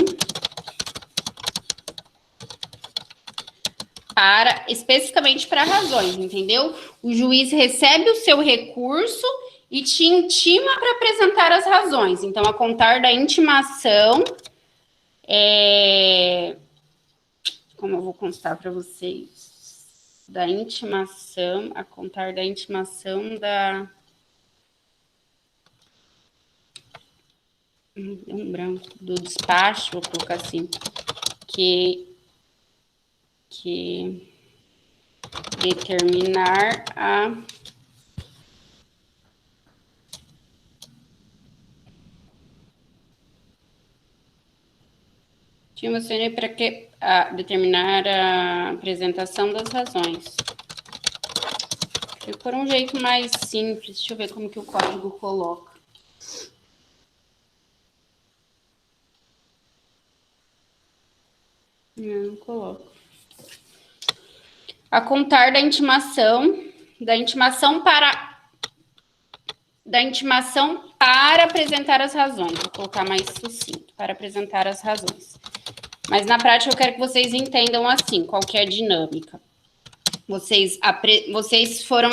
especificamente para razões, entendeu? O juiz recebe o seu recurso e te intima para apresentar as razões. Então, a contar da intimação, como eu vou constar para vocês? Da intimação, a contar da intimação da... Deu um branco. Do despacho, vou colocar assim, que determinar a... Você para que determinar a apresentação das razões. Por um jeito mais simples, deixa eu ver como que o código coloca. Não coloco. A contar da intimação para apresentar as razões. Vou colocar mais sucinto, para apresentar as razões. Mas na prática eu quero que vocês entendam assim, qual que é a dinâmica. Vocês foram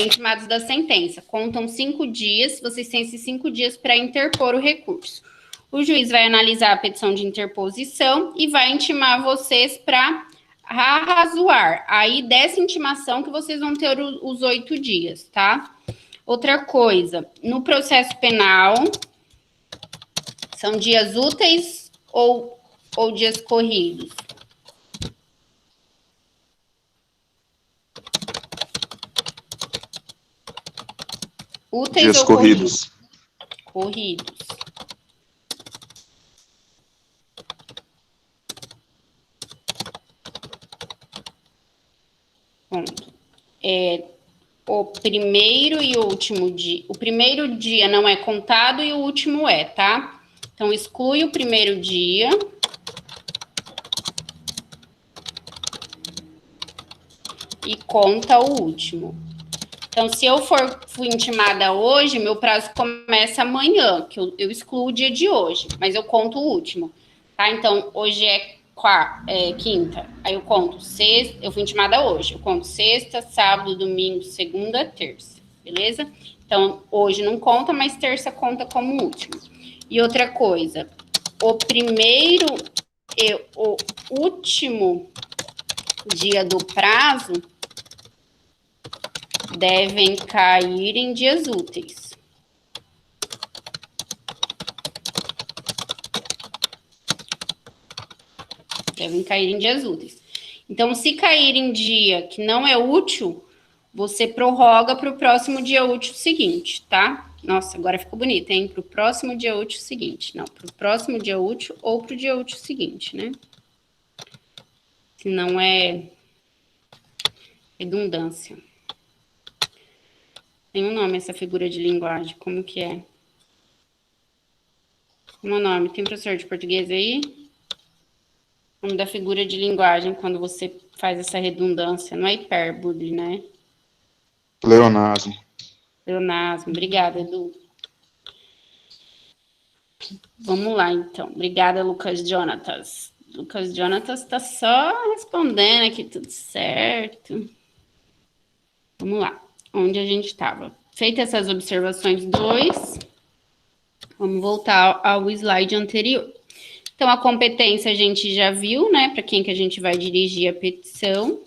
intimados da sentença, contam 5 dias, vocês têm esses 5 dias para interpor o recurso. O juiz vai analisar a petição de interposição e vai intimar vocês para arrazoar. Aí, dessa intimação que vocês vão ter os 8 dias, tá? Outra coisa, no processo penal, são dias úteis ou dias corridos? Úteis dias ou corridos? Corridos. Ponto. o primeiro e o último dia. O primeiro dia não é contado e o último é, tá? Então, exclui o primeiro dia. E conta o último. Então, se eu fui intimada hoje, meu prazo começa amanhã, que eu excluo o dia de hoje, mas eu conto o último, tá? Então, hoje é quinta, aí eu conto sexta, eu fui intimada hoje, eu conto sexta, sábado, domingo, segunda, terça, beleza? Então, hoje não conta, mas terça conta como último. E outra coisa, o primeiro e o último dia do prazo devem cair em dias úteis. Devem cair em dias úteis. Então, se cair em dia que não é útil, você prorroga para o próximo dia útil seguinte, tá? Nossa, agora ficou bonito, hein? Para o próximo dia útil seguinte. Não, para o próximo dia útil ou para o dia útil seguinte, né? Que não é redundância. Tem um nome essa figura de linguagem, como que é? Como é o nome? Tem professor de português aí? O nome da figura de linguagem, quando você faz essa redundância, não é hipérbole, né? Pleonasmo. Pleonasmo. Obrigada, Edu. Vamos lá, então. Obrigada, Lucas Jonatas. Lucas Jonatas está só respondendo aqui, tudo certo. Vamos lá. Onde a gente estava? Feitas essas observações 2, vamos voltar ao slide anterior. Então, a competência a gente já viu, né? Para quem que a gente vai dirigir a petição.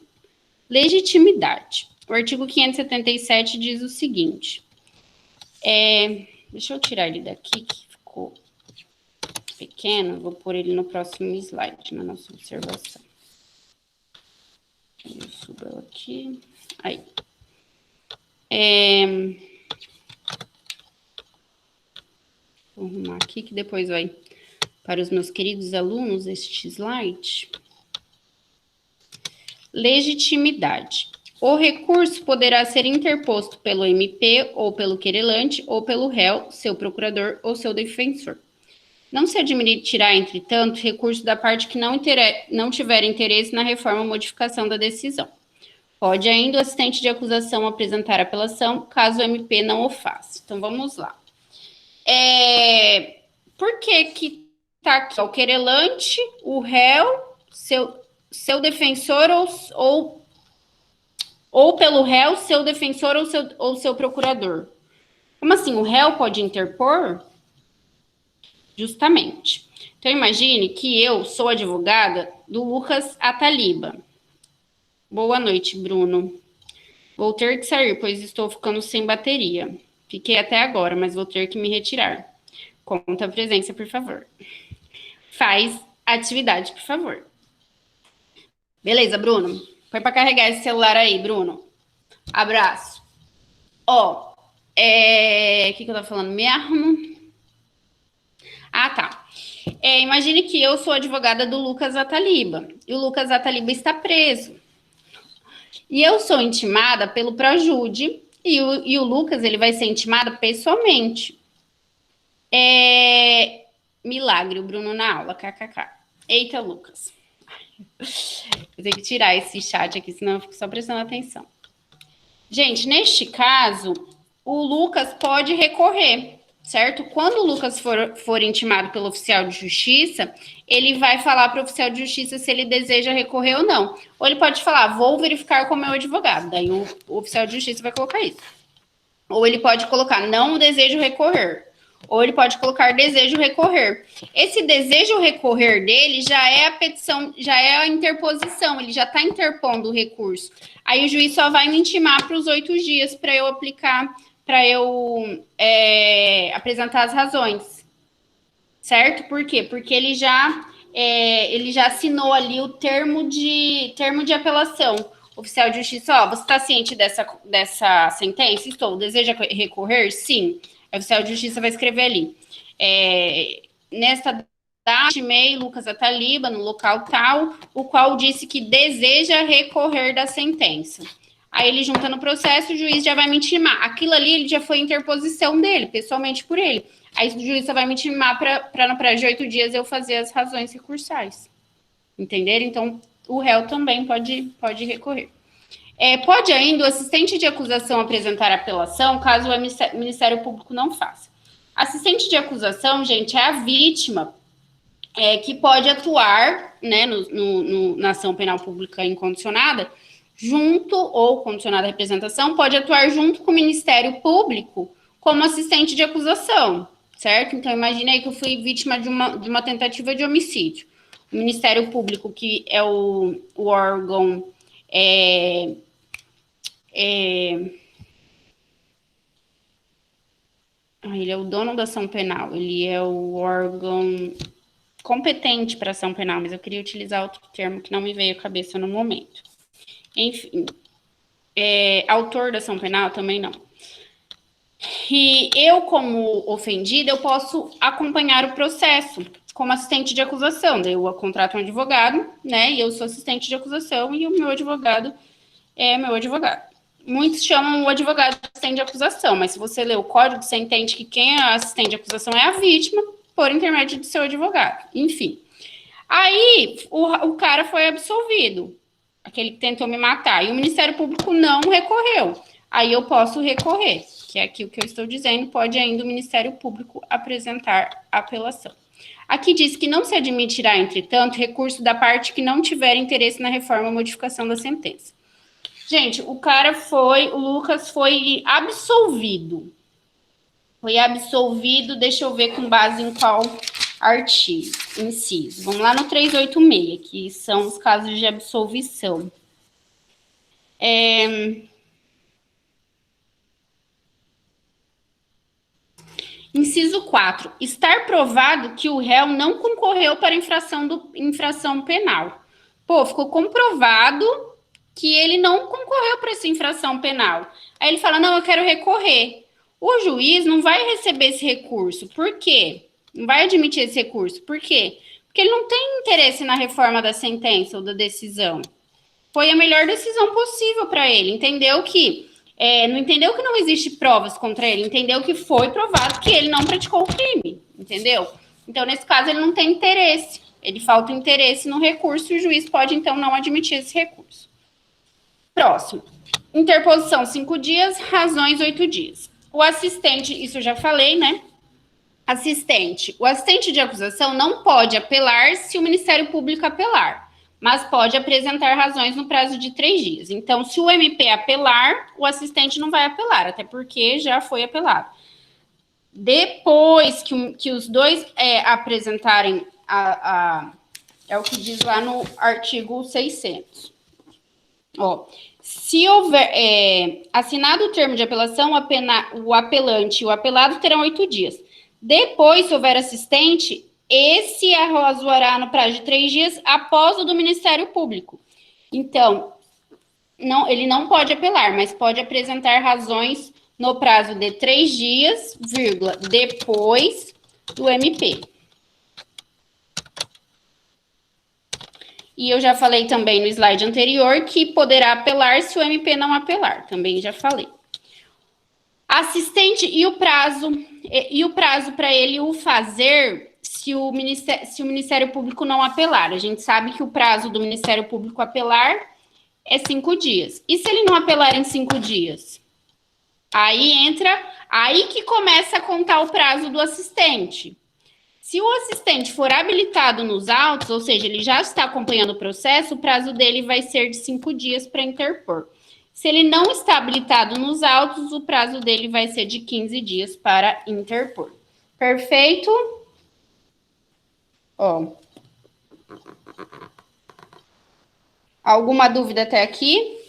Legitimidade. O artigo 577 diz o seguinte. Deixa eu tirar ele daqui, que ficou pequeno. Vou pôr ele no próximo slide, na nossa observação. Eu subo ela aqui. Aí. Vou arrumar aqui, que depois vai para os meus queridos alunos este slide. Legitimidade. O recurso poderá ser interposto pelo MP, ou pelo querelante, ou pelo réu, seu procurador ou seu defensor. Não se admitirá, entretanto, recurso da parte que não tiver interesse na reforma ou modificação da decisão. Pode ainda o assistente de acusação apresentar apelação, caso o MP não o faça. Então, vamos lá. Por que está aqui? O querelante, o réu, seu defensor ou pelo réu, seu defensor ou seu procurador. Como assim? O réu pode interpor? Justamente. Então, imagine que eu sou advogada do Lucas Ataliba. Boa noite, Bruno. Vou ter que sair, pois estou ficando sem bateria. Fiquei até agora, mas vou ter que me retirar. Conta a presença, por favor. Faz atividade, por favor. Beleza, Bruno? Põe para carregar esse celular aí, Bruno. Abraço. O que eu tô falando mesmo? Ah, tá. Imagine que eu sou advogada do Lucas Ataliba. E o Lucas Ataliba está preso. E eu sou intimada pelo Projude. E o Lucas, ele vai ser intimado pessoalmente. Milagre, o Bruno na aula, kkk. Eita, Lucas. Eu tenho que tirar esse chat aqui, senão eu fico só prestando atenção. Gente, neste caso, o Lucas pode recorrer, certo? Quando o Lucas for intimado pelo oficial de justiça, ele vai falar para o oficial de justiça se ele deseja recorrer ou não. Ou ele pode falar, vou verificar com o meu advogado. Daí o oficial de justiça vai colocar isso. Ou ele pode colocar, não desejo recorrer. Ou ele pode colocar desejo recorrer. Esse desejo recorrer dele já é a petição, já é a interposição, ele já está interpondo o recurso. Aí o juiz só vai me intimar para os 8 dias para eu aplicar, para eu apresentar as razões. Certo? Por quê? Porque ele já assinou ali o termo de apelação. Oficial de justiça, você está ciente dessa sentença? Estou. Deseja recorrer? Sim. O oficial de justiça vai escrever ali. Nesta data, intimei Lucas Ataliba, no local tal, o qual disse que deseja recorrer da sentença. Aí ele junta no processo, o juiz já vai me intimar. Aquilo ali, ele já foi interposição dele, pessoalmente por ele. Aí o juiz só vai me intimar para no prazo de 8 dias eu fazer as razões recursais. Entenderam? Então, o réu também pode recorrer. Pode ainda o assistente de acusação apresentar apelação, caso o Ministério Público não faça. Assistente de acusação, gente, é a vítima que pode atuar, né, na ação penal pública incondicionada, junto, ou condicionada à representação, pode atuar junto com o Ministério Público como assistente de acusação, certo? Então, imagine aí que eu fui vítima de uma tentativa de homicídio. O Ministério Público, que é o órgão... ele é o dono da ação penal, ele é o órgão competente para ação penal, mas eu queria utilizar outro termo que não me veio à cabeça no momento. Enfim, autor da ação penal também não. E eu, como ofendida, eu posso acompanhar o processo como assistente de acusação. Daí eu contrato um advogado, né? E eu sou assistente de acusação e o meu advogado é meu advogado. Muitos chamam o advogado de assistente de acusação, mas se você ler o código, você entende que quem é assistente de acusação é a vítima por intermédio do seu advogado. Enfim. Aí, o cara foi absolvido, aquele que tentou me matar, e o Ministério Público não recorreu. Aí eu posso recorrer, que é aqui o que eu estou dizendo, pode ainda o Ministério Público apresentar apelação. Aqui diz que não se admitirá, entretanto, recurso da parte que não tiver interesse na reforma ou modificação da sentença. Gente, o Lucas foi absolvido. Foi absolvido, deixa eu ver com base em qual artigo, inciso. Vamos lá no 386, que são os casos de absolvição. Inciso 4. Estar provado que o réu não concorreu para infração penal. Pô, ficou comprovado que ele não concorreu para essa infração penal. Aí ele fala, não, eu quero recorrer. O juiz não vai receber esse recurso. Por quê? Não vai admitir esse recurso. Por quê? Porque ele não tem interesse na reforma da sentença ou da decisão. Foi a melhor decisão possível para ele. Entendeu que... não entendeu que não existe provas contra ele. Entendeu que foi provado que ele não praticou o crime. Entendeu? Então, nesse caso, ele não tem interesse. Ele falta interesse no recurso e o juiz pode, então, não admitir esse recurso. Próximo. Interposição 5 dias, razões 8 dias. O assistente, isso eu já falei, né? O assistente de acusação não pode apelar se o Ministério Público apelar, mas pode apresentar razões no prazo de 3 dias. Então, se o MP apelar, o assistente não vai apelar, até porque já foi apelado. Depois que os dois apresentarem é o que diz lá no artigo 600. Se houver assinado o termo de apelação, o apelante e o apelado terão 8 dias. Depois, se houver assistente, esse arrazoará no prazo de 3 dias após o do Ministério Público. Então, ele não pode apelar, mas pode apresentar razões no prazo de 3 dias, depois do MP. E eu já falei também no slide anterior que poderá apelar se o MP não apelar. Também já falei. Assistente e o prazo para ele o fazer se o Ministério Público não apelar. A gente sabe que o prazo do Ministério Público apelar é 5 dias. E se ele não apelar em 5 dias? Aí que começa a contar o prazo do assistente. Se o assistente for habilitado nos autos, ou seja, ele já está acompanhando o processo, o prazo dele vai ser de 5 dias para interpor. Se ele não está habilitado nos autos, o prazo dele vai ser de 15 dias para interpor. Perfeito? Alguma dúvida até aqui?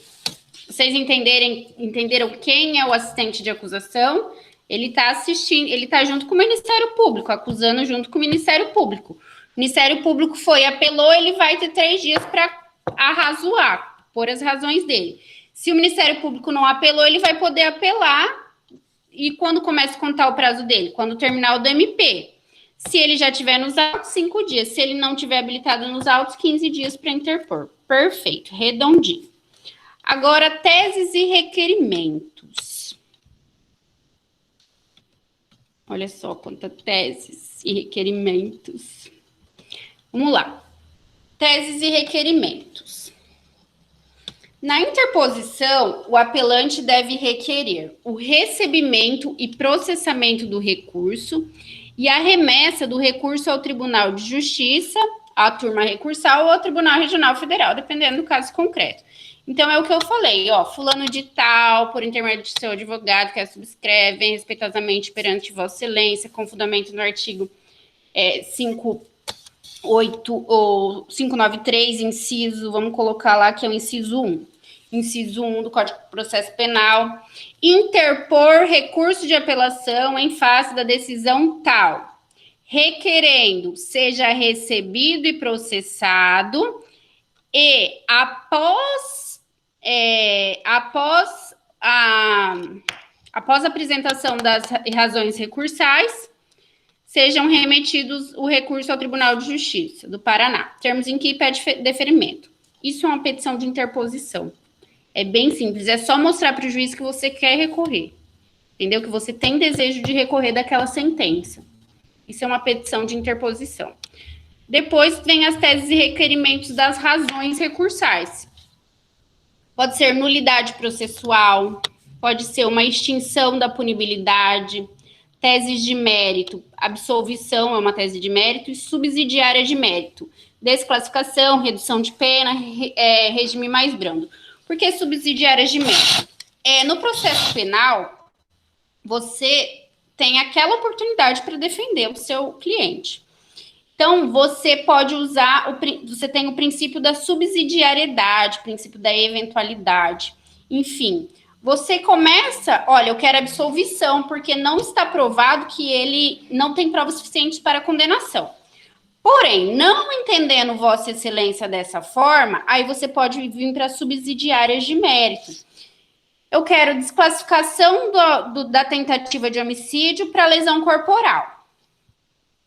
Vocês entenderam quem é o assistente de acusação? Ele está assistindo, ele está junto com o Ministério Público, acusando junto com o Ministério Público. O Ministério Público apelou, ele vai ter 3 dias para arrazoar, pôr as razões dele. Se o Ministério Público não apelou, ele vai poder apelar. E quando começa a contar o prazo dele? Quando terminar o do MP. Se ele já tiver nos autos, 5 dias. Se ele não tiver habilitado nos autos, 15 dias para interpor. Perfeito, redondinho. Agora, teses e requerimentos. Olha só quantas teses e requerimentos. Vamos lá. Teses e requerimentos. Na interposição, o apelante deve requerer o recebimento e processamento do recurso e a remessa do recurso ao Tribunal de Justiça, à turma recursal ou ao Tribunal Regional Federal, dependendo do caso concreto. Então, é o que eu falei, ó, fulano de tal, por intermédio de seu advogado, que subscreve respeitosamente perante Vossa Excelência, com fundamento no artigo 58 ou 593, inciso, vamos colocar lá que é o inciso 1. Inciso 1 do Código de Processo Penal, interpor recurso de apelação em face da decisão tal, requerendo seja recebido e processado e após a apresentação das razões recursais, sejam remetidos o recurso ao Tribunal de Justiça do Paraná, termos em que pede deferimento. Isso é uma petição de interposição. É bem simples, é só mostrar para o juiz que você quer recorrer, entendeu? Que você tem desejo de recorrer daquela sentença. Isso é uma petição de interposição. Depois vem as teses e requerimentos das razões recursais. Pode ser nulidade processual, pode ser uma extinção da punibilidade, teses de mérito, absolvição é uma tese de mérito e subsidiária de mérito, desclassificação, redução de pena, regime mais brando. Por que subsidiárias de mérito? No processo penal, você tem aquela oportunidade para defender o seu cliente. Então, você pode usar, você tem o princípio da subsidiariedade, princípio da eventualidade, enfim. Você começa, olha, eu quero absolvição, porque não está provado que ele não tem provas suficientes para condenação. Porém, não entendendo Vossa Excelência dessa forma, aí você pode vir para subsidiárias de mérito. Eu quero desclassificação da tentativa de homicídio para lesão corporal,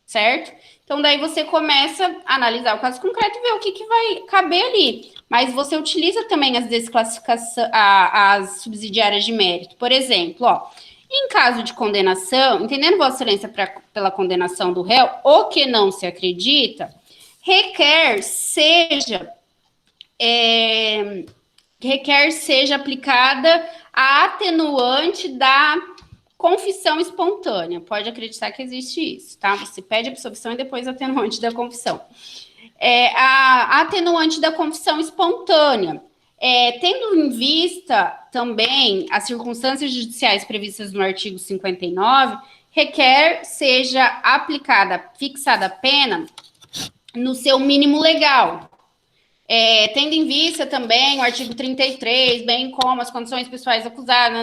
certo? Então, daí você começa a analisar o caso concreto e ver o que vai caber ali. Mas você utiliza também as desclassificações, as subsidiárias de mérito. Por exemplo, ó, em caso de condenação, entendendo Vossa Excelência pela condenação do réu, o que não se acredita, requer seja aplicada a atenuante da confissão espontânea. Pode acreditar que existe isso, tá? Você pede absolvição e depois atenuante da confissão. A atenuante da confissão espontânea. Tendo em vista também as circunstâncias judiciais previstas no artigo 59, requer seja fixada a pena no seu mínimo legal. Tendo em vista também o artigo 33, bem como as condições pessoais acusadas,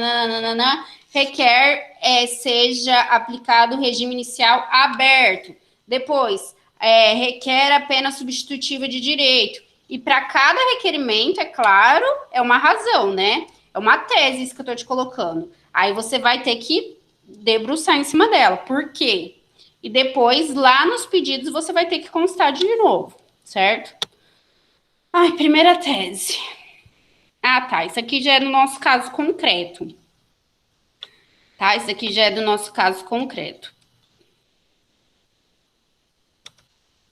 requer seja aplicado o regime inicial aberto. Depois, requer a pena substitutiva de direito. E para cada requerimento, é claro, é uma razão, né? É uma tese isso que eu estou te colocando. Aí você vai ter que debruçar em cima dela. Por quê? E depois, lá nos pedidos, você vai ter que constar de novo, certo? Primeira tese. Tá. Isso aqui já é no nosso caso concreto. Tá? Isso aqui já é do nosso caso concreto.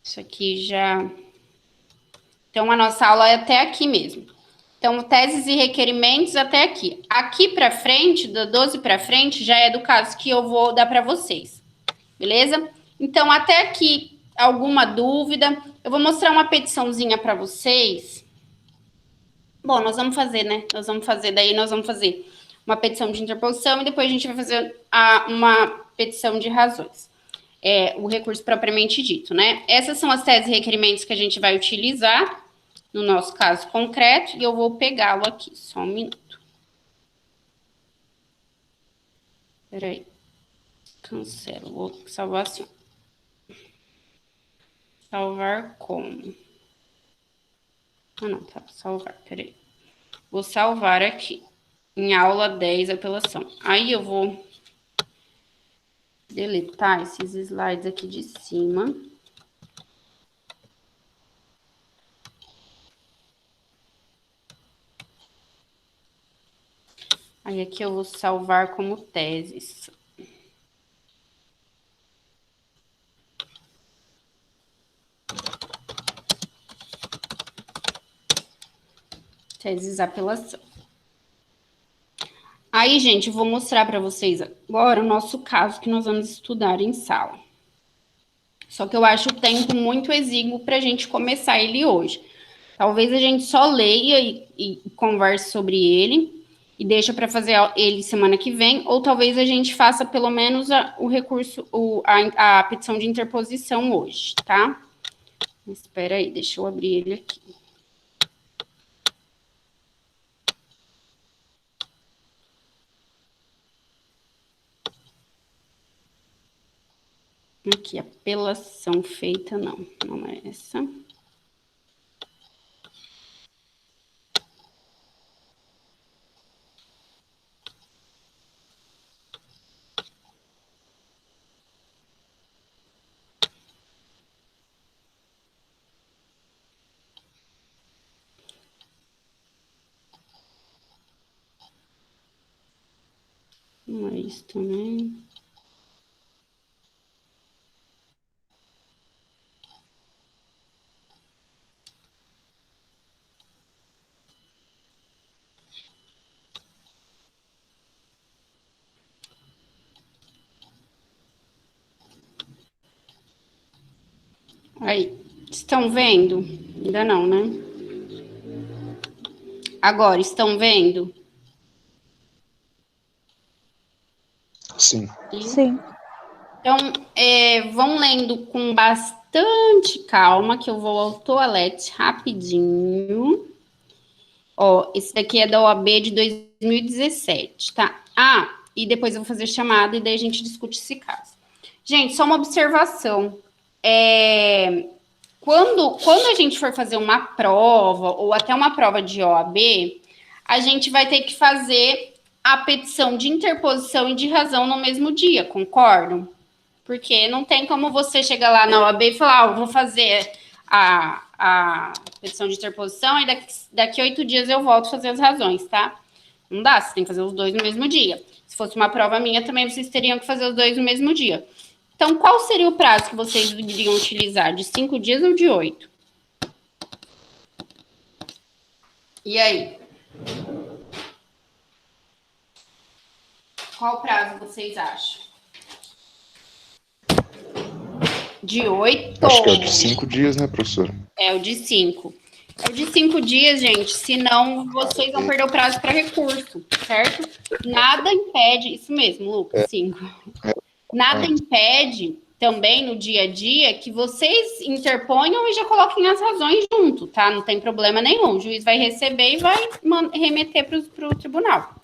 Isso aqui já... Então, a nossa aula é até aqui mesmo. Então, teses e requerimentos até aqui. Aqui para frente, da 12 para frente, já é do caso que eu vou dar para vocês. Beleza? Então, até aqui, alguma dúvida? Eu vou mostrar uma petiçãozinha para vocês. Bom, nós vamos fazer, né? Nós vamos fazer uma petição de interposição e depois a gente vai fazer uma petição de razões. O recurso propriamente dito, né? Essas são as teses e requerimentos que a gente vai utilizar no nosso caso concreto e eu vou pegá-lo aqui, só um minuto. Peraí. Cancelo, vou salvar assim. Salvar como? Não, tá, salvar, peraí. Vou salvar aqui, em aula 10, apelação. Aí eu vou deletar esses slides aqui de cima. Aí aqui eu vou salvar como teses. Teses apelação. Aí, gente, eu vou mostrar para vocês agora o nosso caso que nós vamos estudar em sala. Só que eu acho o tempo muito exíguo para a gente começar ele hoje. Talvez a gente só leia e converse sobre ele e deixa para fazer ele semana que vem, ou talvez a gente faça pelo menos o recurso, a petição de interposição hoje, tá? Espera aí, deixa eu abrir ele aqui. Aqui, apelação feita, não é essa. Não é isso também. Aí, estão vendo? Ainda não, né? Agora, estão vendo? Sim. Sim. Então, vão lendo com bastante calma, que eu vou ao toalete rapidinho. Ó, esse daqui é da OAB de 2017, tá? Ah, e depois eu vou fazer chamada e daí a gente discute esse caso. Gente, só uma observação. Quando a gente for fazer uma prova, ou até uma prova de OAB, a gente vai ter que fazer a petição de interposição e de razão no mesmo dia, concordam? Porque não tem como você chegar lá na OAB e falar, vou fazer a petição de interposição e daqui 8 dias eu volto fazer as razões, tá? Não dá, você tem que fazer os dois no mesmo dia. Se fosse uma prova minha, também vocês teriam que fazer os dois no mesmo dia. Então, qual seria o prazo que vocês iriam utilizar? De 5 dias ou de 8? E aí? Qual prazo vocês acham? De 8? Acho que é o de 5 dias, né, professora? É o de 5. É o de 5 dias, gente, senão vocês vão perder o prazo para recurso, certo? Nada impede, isso mesmo, Lucas, 5. Nada impede também no dia a dia que vocês interponham e já coloquem as razões junto, tá? Não tem problema nenhum. O juiz vai receber e vai remeter para o tribunal.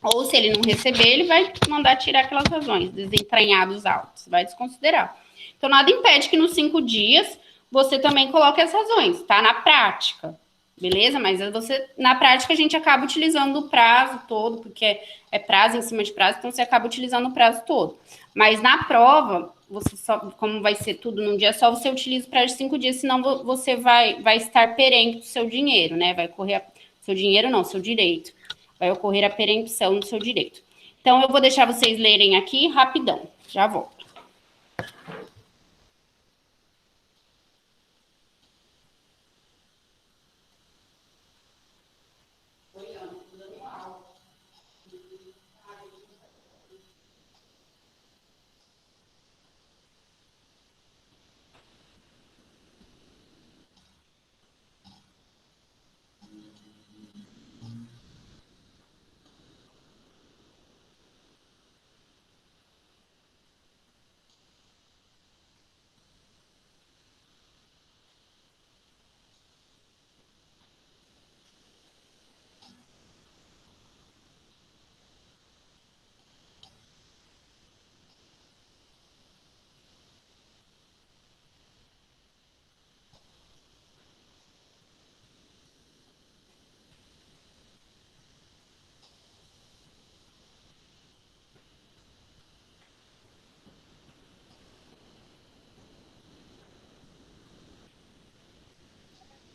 Ou se ele não receber, ele vai mandar tirar aquelas razões, desentranhar dos autos, vai desconsiderar. Então, nada impede que nos 5 dias você também coloque as razões, tá? Na prática, beleza? Mas na prática a gente acaba utilizando o prazo todo, porque é prazo em cima de prazo, então você acaba utilizando o prazo todo. Mas na prova, você só, como vai ser tudo num dia só, você utiliza o prazo de 5 dias, senão você vai estar perente do seu dinheiro, né? Vai correr seu dinheiro não, seu direito. Vai ocorrer a perempção do seu direito. Então, eu vou deixar vocês lerem aqui rapidão. Já volto.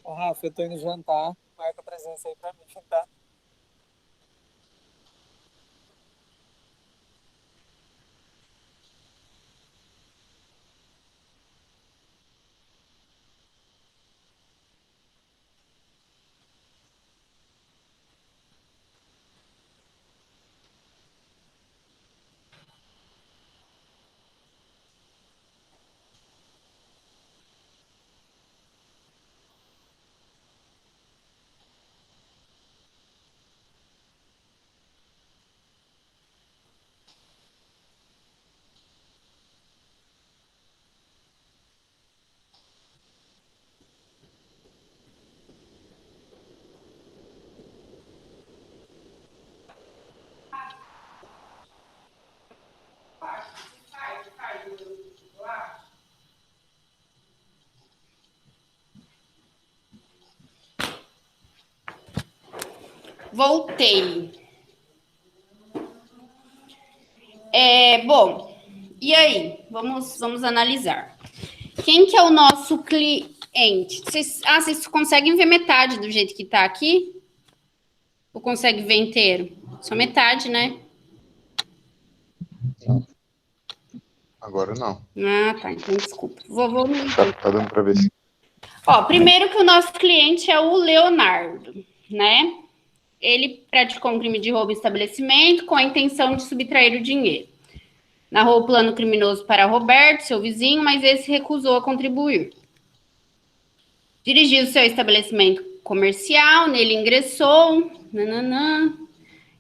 Ô, Rafa, eu tô indo jantar. Marca a presença aí pra mim, tá? Voltei. Bom, e aí? Vamos analisar. Quem que é o nosso cliente? Vocês conseguem ver metade do jeito que tá aqui? Ou consegue ver inteiro? Só metade, né? Agora não. Ah, tá. Então, desculpa. Vou... Tá dando para ver. Ó, primeiro que o nosso cliente é o Leonardo, né? Ele praticou um crime de roubo em estabelecimento com a intenção de subtrair o dinheiro. Narrou o plano criminoso para Roberto, seu vizinho, mas esse recusou a contribuir. Dirigiu-se ao estabelecimento comercial, nele ingressou.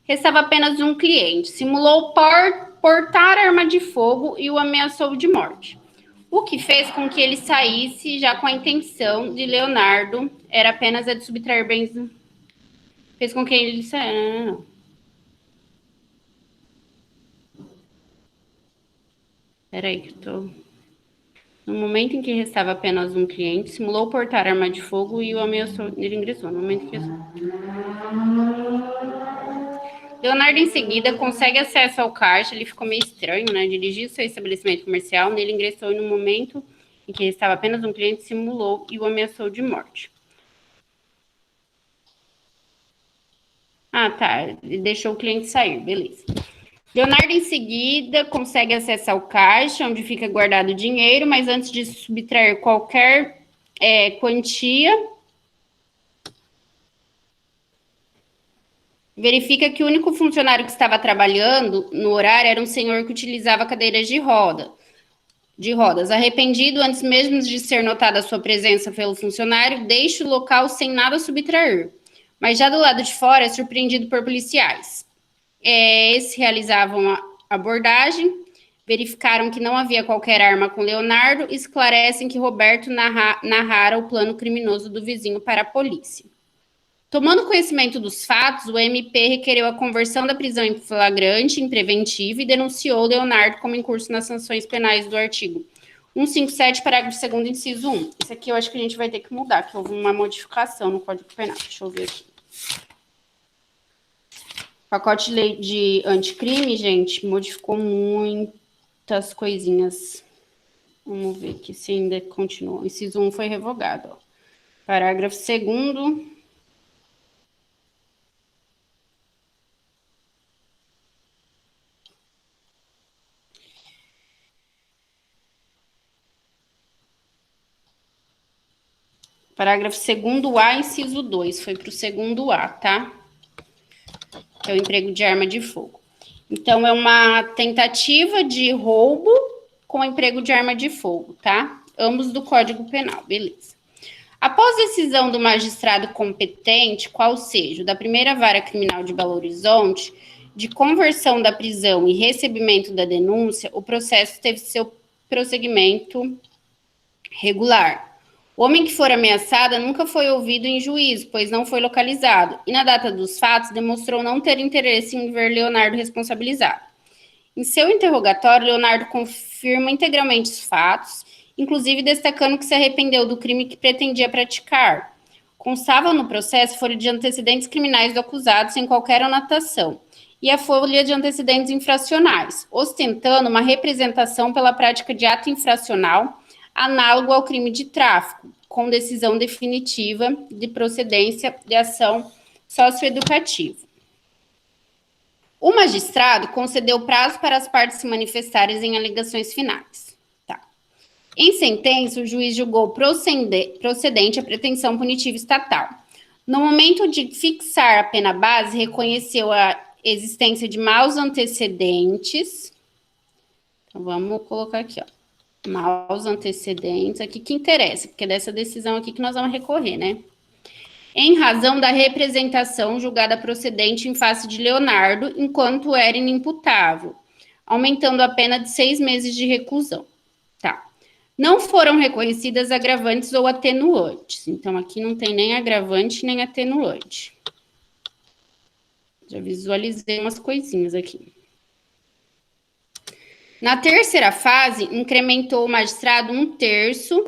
Restava apenas um cliente. Simulou portar arma de fogo e o ameaçou de morte. O que fez com que ele saísse já com a intenção de Leonardo era apenas a de subtrair bens. Fez com que ele saísse. Não. Peraí, que eu tô. No momento em que restava apenas um cliente, simulou portar arma de fogo e o ameaçou. Ele ingressou. No momento que. Leonardo, em seguida, consegue acesso ao caixa. Ele ficou meio estranho, né? Dirigiu seu estabelecimento comercial. Nele ingressou e no momento em que restava apenas um cliente, simulou e o ameaçou de morte. Ah, tá. Ele deixou o cliente sair. Beleza. Leonardo, em seguida, consegue acessar o caixa, onde fica guardado o dinheiro, mas antes de subtrair qualquer quantia, verifica que o único funcionário que estava trabalhando no horário era um senhor que utilizava cadeiras de rodas. Arrependido, antes mesmo de ser notada a sua presença pelo funcionário, deixa o local sem nada subtrair. Mas já do lado de fora é surpreendido por policiais. Esses realizavam a abordagem, verificaram que não havia qualquer arma com Leonardo e esclarecem que Roberto narrara o plano criminoso do vizinho para a polícia. Tomando conhecimento dos fatos, o MP requereu a conversão da prisão em flagrante, em preventiva, e denunciou Leonardo como incurso nas sanções penais do artigo 157, parágrafo 2º, inciso 1. Isso aqui eu acho que a gente vai ter que mudar, que houve uma modificação no Código Penal. Deixa eu ver aqui. O pacote de lei de anticrime, gente, modificou muitas coisinhas. Vamos ver aqui se ainda continua. O inciso 1 foi revogado. Ó. Parágrafo 2º. Parágrafo 2º A, inciso 2. Foi para o 2º A, tá? Que é o emprego de arma de fogo. Então, é uma tentativa de roubo com emprego de arma de fogo, tá? Ambos do Código Penal, beleza. Após decisão do magistrado competente, qual seja o da primeira vara criminal de Belo Horizonte, de conversão da prisão e recebimento da denúncia, o processo teve seu prosseguimento regular. O homem que for ameaçado nunca foi ouvido em juízo, pois não foi localizado, e na data dos fatos demonstrou não ter interesse em ver Leonardo responsabilizado. Em seu interrogatório, Leonardo confirma integralmente os fatos, inclusive destacando que se arrependeu do crime que pretendia praticar. Constava no processo folha de antecedentes criminais do acusado sem qualquer anotação, e a folha de antecedentes infracionais, ostentando uma representação pela prática de ato infracional análogo ao crime de tráfico, com decisão definitiva de procedência de ação socioeducativa. O magistrado concedeu prazo para as partes se manifestarem em alegações finais. Tá. Em sentença, o juiz julgou procedente a pretensão punitiva estatal. No momento de fixar a pena base, reconheceu a existência de maus antecedentes. Então, vamos colocar aqui, ó. Maus antecedentes, aqui que interessa, porque é dessa decisão aqui que nós vamos recorrer, né? Em razão da representação julgada procedente em face de Leonardo, enquanto era inimputável, aumentando a pena de 6 meses de reclusão. Tá. Não foram reconhecidas agravantes ou atenuantes. Então, aqui não tem nem agravante nem atenuante. Já visualizei umas coisinhas aqui. Na terceira fase, incrementou o magistrado 1/3,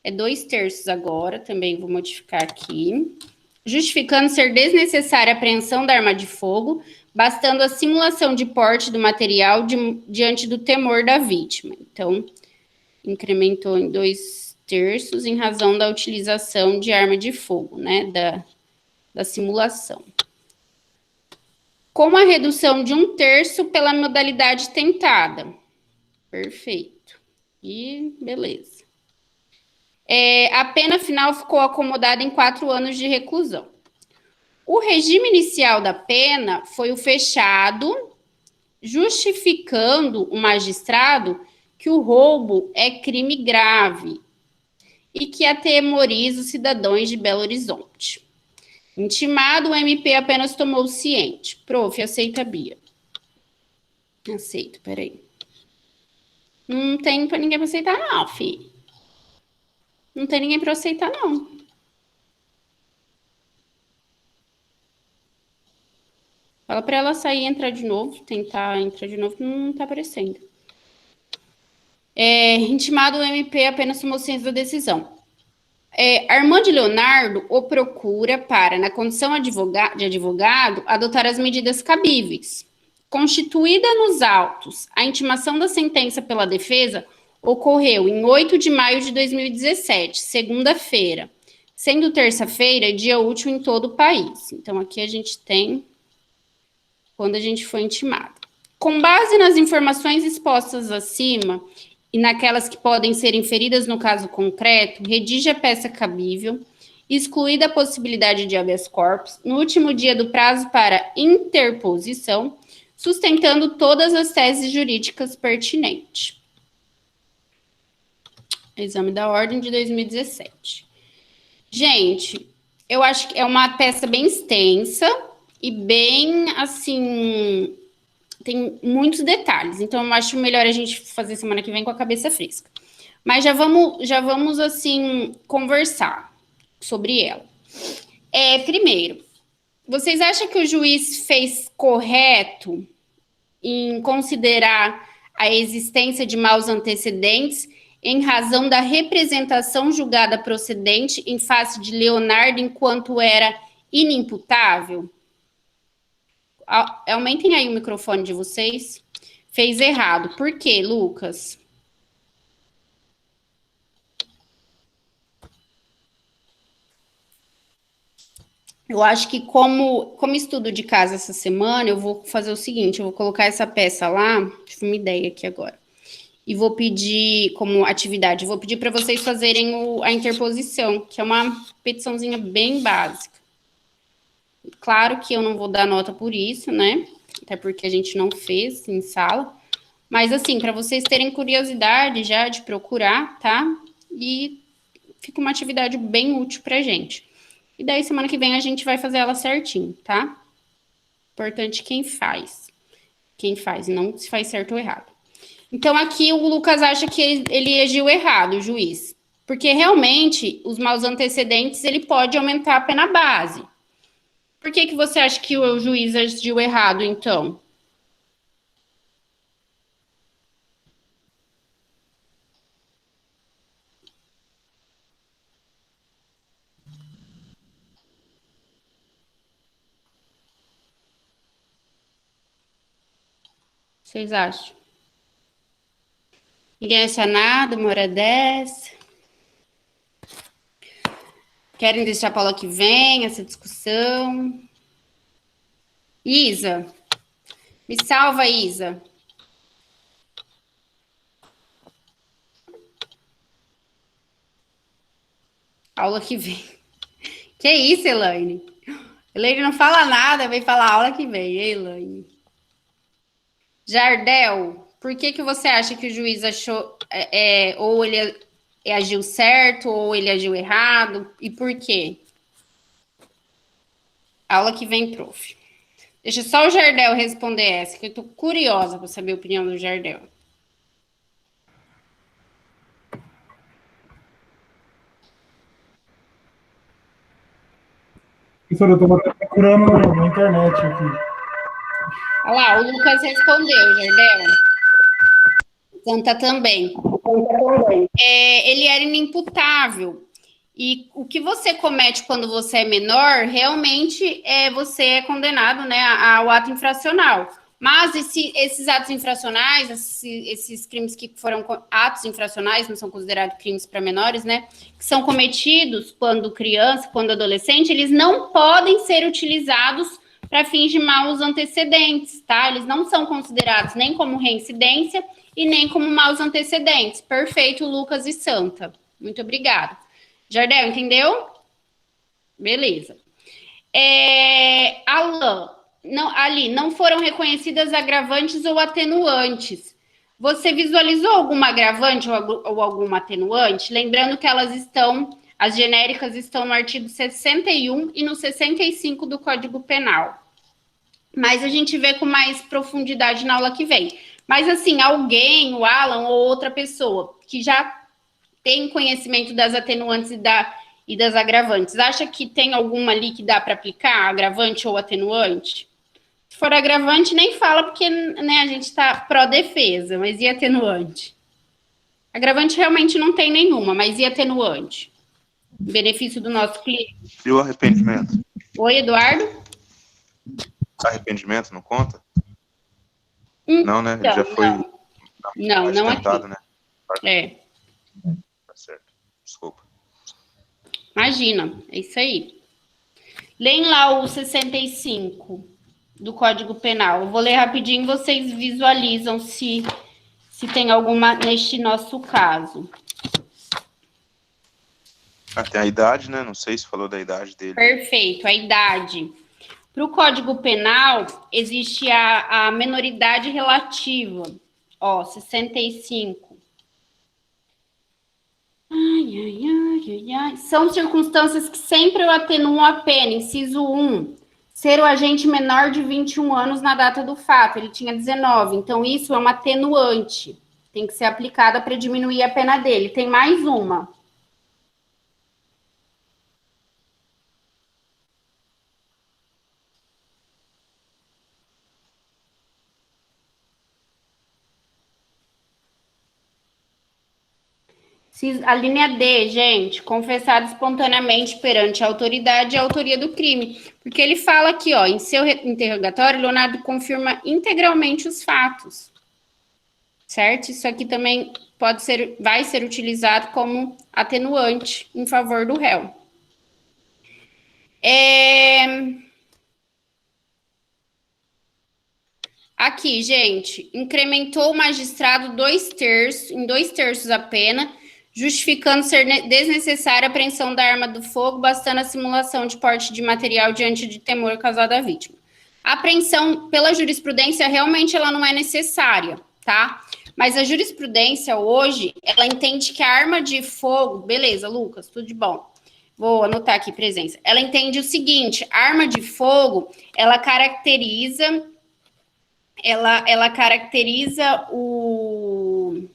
é 2/3 agora, também vou modificar aqui, justificando ser desnecessária a apreensão da arma de fogo, bastando a simulação de porte do material diante do temor da vítima. Então, incrementou em 2/3 em razão da utilização de arma de fogo, né, da simulação. Com a redução de 1/3 pela modalidade tentada. Perfeito. E beleza. A pena final ficou acomodada em 4 anos de reclusão. O regime inicial da pena foi o fechado, justificando o magistrado que o roubo é crime grave e que atemoriza os cidadãos de Belo Horizonte. Intimado, o MP apenas tomou ciente. Prof, aceita a Bia. Aceito, peraí. Não tem pra ninguém pra aceitar, não, filho. Não tem ninguém pra aceitar, não. Fala pra ela sair e entrar de novo. Tentar entrar de novo, que não tá aparecendo. Intimado, o MP apenas tomou ciência da decisão. Armando Leonardo o procura para, na condição de advogado, adotar as medidas cabíveis. Constituída nos autos, a intimação da sentença pela defesa ocorreu em 8 de maio de 2017, segunda-feira, sendo terça-feira dia útil em todo o país. Então, aqui a gente tem quando a gente foi intimado. Com base nas informações expostas acima e naquelas que podem ser inferidas no caso concreto, redige a peça cabível, excluída a possibilidade de habeas corpus, no último dia do prazo para interposição, sustentando todas as teses jurídicas pertinentes. Exame da ordem de 2017. Gente, eu acho que é uma peça bem extensa e bem, assim, tem muitos detalhes. Então, eu acho melhor a gente fazer semana que vem com a cabeça fresca. Mas já vamos assim, conversar sobre ela. Primeiro, vocês acham que o juiz fez correto em considerar a existência de maus antecedentes em razão da representação julgada procedente em face de Leonardo enquanto era inimputável? Aumentem aí o microfone de vocês. Fez errado. Por quê, Lucas? Eu acho que como estudo de casa essa semana, eu vou fazer o seguinte, eu vou colocar essa peça lá, tive uma ideia aqui agora, e vou pedir como atividade, vou pedir para vocês fazerem a interposição, que é uma petiçãozinha bem básica. Claro que eu não vou dar nota por isso, né? Até porque a gente não fez em sala. Mas, assim, para vocês terem curiosidade já de procurar, tá? E fica uma atividade bem útil pra gente. E daí, semana que vem, a gente vai fazer ela certinho, tá? Importante quem faz. Quem faz, não se faz certo ou errado. Então, aqui o Lucas acha que ele agiu errado, o juiz. Porque, realmente, os maus antecedentes, ele pode aumentar a pena base. Por que você acha que o juiz agiu errado, então? Vocês acham? Ninguém acha nada, uma hora dessa? Querem deixar para aula que vem essa discussão? Isa, me salva, Isa. Aula que vem. Que isso, Elaine? Elaine não fala nada, vem falar aula que vem, hein, Elaine? Jardel, por que você acha que o juiz achou, ou ele agiu certo, ou ele agiu errado, e por quê? Aula que vem, prof. Deixa só o Jardel responder essa, que eu tô curiosa para saber a opinião do Jardel. Professor, eu estou procurando na internet aqui. Olha lá, o Lucas respondeu, Jardel. Santa também. Ele era inimputável. E o que você comete quando você é menor, realmente você é condenado, né, ao ato infracional. Mas esses atos infracionais, esses crimes que foram atos infracionais, não são considerados crimes para menores, né? Que são cometidos quando criança, quando adolescente, eles não podem ser utilizados para fins de maus antecedentes, tá? Eles não são considerados nem como reincidência e nem como maus antecedentes. Perfeito, Lucas e Santa. Muito obrigada. Jardel, entendeu? Beleza. Alan. Ali, não foram reconhecidas agravantes ou atenuantes. Você visualizou alguma agravante ou alguma atenuante? Lembrando que as genéricas estão no artigo 61 e no 65 do Código Penal. Mas a gente vê com mais profundidade na aula que vem. Mas assim, alguém, o Alan ou outra pessoa que já tem conhecimento das atenuantes e das agravantes, acha que tem alguma ali que dá para aplicar, agravante ou atenuante? Se for agravante, nem fala, porque né, a gente está pró-defesa, mas e atenuante? Agravante realmente não tem nenhuma, mas e atenuante? Benefício do nosso cliente. E o arrependimento? Oi, Eduardo? Arrependimento não conta? Não, né? Ele já foi não tentado, né? Tá certo. Desculpa. Imagina, é isso aí. Leem lá o 65 do Código Penal. Eu vou ler rapidinho, vocês visualizam se tem alguma neste nosso caso. Tem a idade, né? Não sei se falou da idade dele. Perfeito, a idade. Para o Código Penal, existe a menoridade relativa. 65. São circunstâncias que sempre o atenuam a pena. Inciso 1. Ser o agente menor de 21 anos na data do fato. Ele tinha 19. Então, isso é uma atenuante. Tem que ser aplicada para diminuir a pena dele. Tem mais uma. A linha D, gente, confessado espontaneamente perante a autoridade e a autoria do crime. Porque ele fala aqui, em seu interrogatório, Leonardo confirma integralmente os fatos. Certo? Isso aqui também vai ser utilizado como atenuante em favor do réu. Aqui, gente, incrementou o magistrado em 2/3 a pena, justificando ser desnecessária a apreensão da arma do fogo, bastando a simulação de porte de material diante de temor causado à vítima. A apreensão, pela jurisprudência, realmente ela não é necessária, tá? Mas a jurisprudência hoje, ela entende que a arma de fogo... Beleza, Lucas, tudo de bom. Vou anotar aqui, presença. Ela entende o seguinte, a arma de fogo, ela caracteriza o...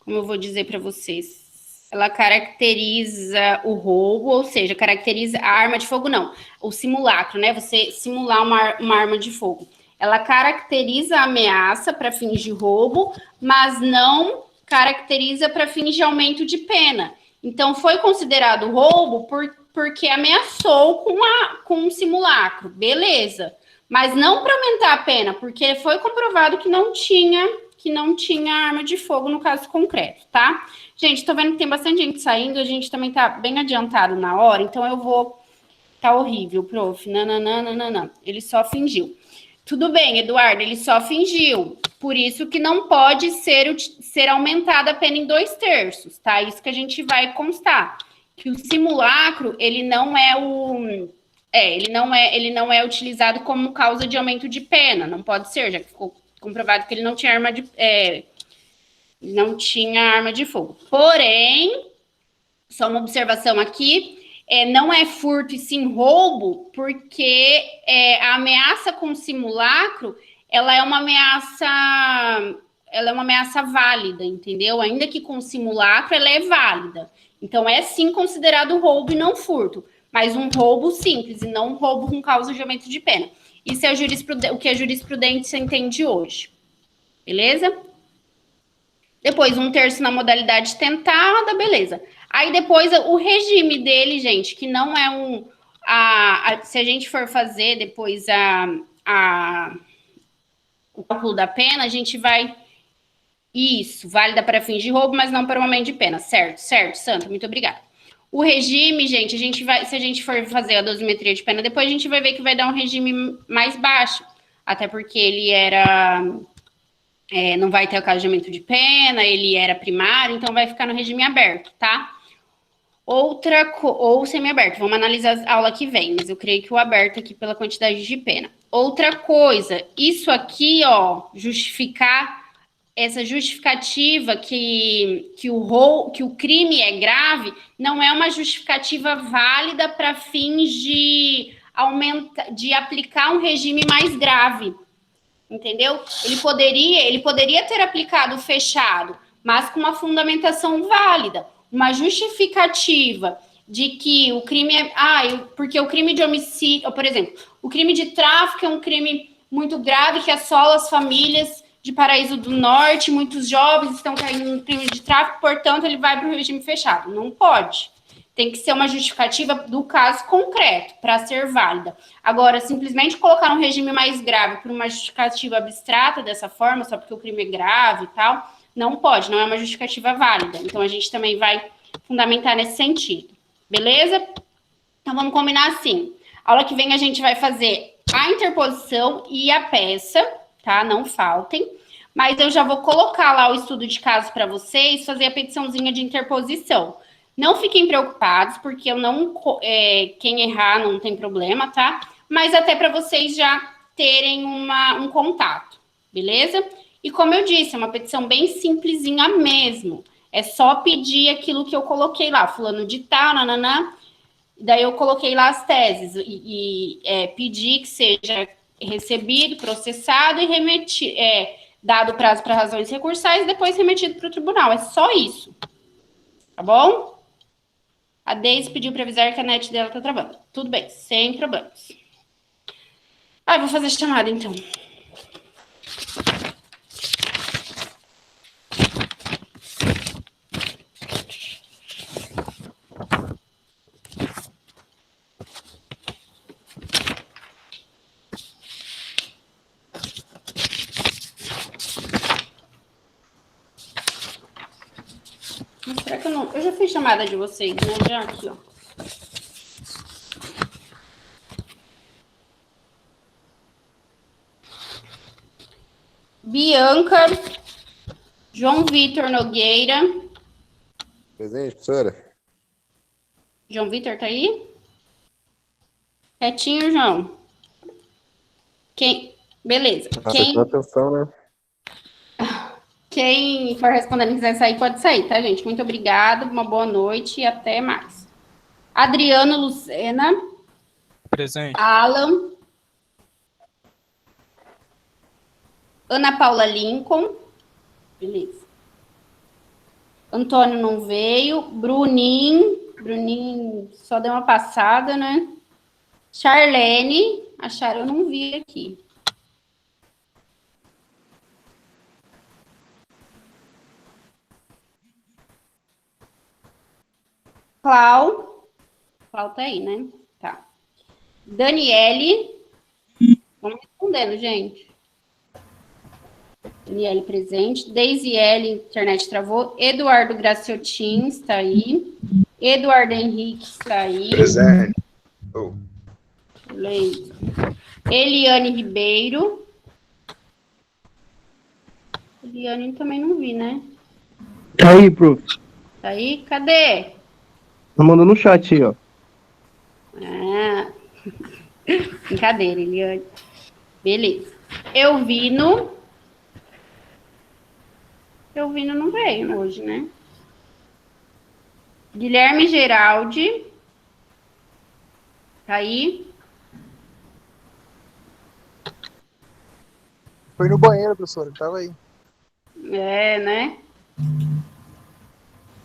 Como eu vou dizer para vocês? Ela caracteriza o roubo, ou seja, caracteriza a arma de fogo, não. O simulacro, né? Você simular uma arma de fogo. Ela caracteriza a ameaça para fins de roubo, mas não caracteriza para fins de aumento de pena. Então, foi considerado roubo porque ameaçou com um simulacro. Beleza. Mas não para aumentar a pena, porque foi comprovado que não tinha arma de fogo no caso concreto, tá? Gente, tô vendo que tem bastante gente saindo, a gente também tá bem adiantado na hora, então eu vou... Tá horrível, prof. Não. Ele só fingiu. Tudo bem, Eduardo, ele só fingiu. Por isso que não pode ser aumentada a pena em 2/3, tá? Isso que a gente vai constar. Que o simulacro, ele não é utilizado como causa de aumento de pena. Não pode ser, já que ficou comprovado que ele não tinha arma de fogo. Porém, só uma observação aqui, não é furto e sim roubo, porque a ameaça com simulacro, ela é uma ameaça válida, entendeu? Ainda que com simulacro, ela é válida. Então, é sim considerado roubo e não furto, mas um roubo simples e não um roubo com causa de aumento de pena. Isso é o que a jurisprudência entende hoje. Beleza? Depois, 1/3 na modalidade tentada, beleza. Aí depois o regime dele, gente, que não é se a gente for fazer depois o cálculo da pena, a gente vai... Isso, válida para fins de roubo, mas não para o aumento de pena. Certo, Santa, muito obrigada. O regime, gente, se a gente for fazer a dosimetria de pena, depois a gente vai ver que vai dar um regime mais baixo, até porque ele não vai ter acasamento de pena, ele era primário, então vai ficar no regime aberto, tá? Ou semiaberto, vamos analisar a aula que vem, mas eu creio que o aberto aqui pela quantidade de pena. Outra coisa, isso aqui, ó, essa justificativa que o crime é grave, não é uma justificativa válida para fins de aplicar um regime mais grave, entendeu? Ele poderia ter aplicado fechado, mas com uma fundamentação válida, uma justificativa de que o crime porque o crime de homicídio, por exemplo, o crime de tráfico é um crime muito grave que assola as famílias de Paraíso do Norte, muitos jovens estão caindo no crime de tráfico, portanto, ele vai para o regime fechado. Não pode. Tem que ser uma justificativa do caso concreto para ser válida. Agora, simplesmente colocar um regime mais grave por uma justificativa abstrata dessa forma, só porque o crime é grave e tal, não pode, não é uma justificativa válida. Então, a gente também vai fundamentar nesse sentido. Beleza? Então, vamos combinar assim. A aula que vem a gente vai fazer a interposição e a peça, tá? Não faltem. Mas eu já vou colocar lá o estudo de caso para vocês, fazer a petiçãozinha de interposição. Não fiquem preocupados, porque quem errar não tem problema, tá? Mas até para vocês já terem um contato, beleza? E como eu disse, é uma petição bem simplesinha mesmo. É só pedir aquilo que eu coloquei lá, fulano de tal, nananã. Daí eu coloquei lá as teses e pedir que seja recebido, processado e remetido, dado prazo para razões recursais, depois remetido para o tribunal. É só isso. Tá bom? A Deise pediu para avisar que a net dela tá travando. Tudo bem, sem problemas. Vou fazer a chamada, então. Será que eu já fiz chamada de vocês, né? Já aqui, ó. Bianca, João Vitor Nogueira. Presente, professora. João Vitor tá aí? Retinho, João. Beleza. Atenção, né? Quem for respondendo e quiser sair, pode sair, tá, gente? Muito obrigada, uma boa noite e até mais. Adriano Lucena. Presente. Alan. Ana Paula Lincoln. Beleza. Antônio não veio. Bruninho só deu uma passada, né? Charlene. A Char eu não vi aqui. Clau tá aí, né? Tá. Daniele. Vamos respondendo, gente. Daniele presente. Deisiele, internet travou. Eduardo Graciotin está aí. Eduardo Henrique está aí. Presente. Beleza. Eliane Ribeiro. Eliane também não vi, né? Tá aí, prof. Tá aí? Cadê? Tá mandando no chat aí, ó. Brincadeira, Eliane. Beleza. Elvino não veio hoje, né? Guilherme Geraldi. Tá aí? Foi no banheiro, professor. Tava aí. Né?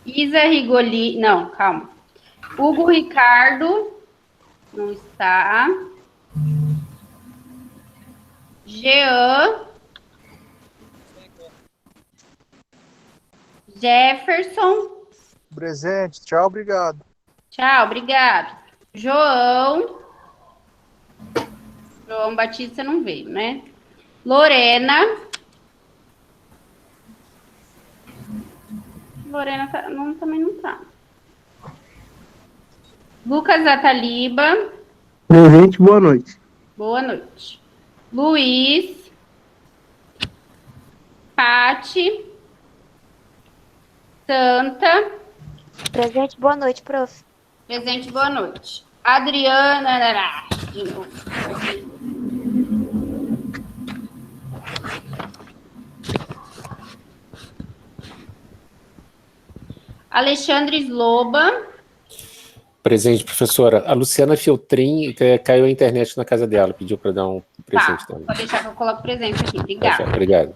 Isa Rigoli... Não, calma. Hugo Ricardo. Não está. Jean. Jefferson. Presente. Tchau, obrigado. Tchau, obrigado. João Batista não veio, né? Lorena também não tá. Lucas Ataliba. Presente, boa noite. Boa noite. Luiz. Pati. Santa. Presente, boa noite, prof. Presente, boa noite. Adriana. De novo. Alexandre Sloba. Presente, professora. A Luciana Filtrin caiu a internet na casa dela, pediu para dar um presente também. Pode deixar que eu coloco presente aqui. Obrigada. Tá, obrigado.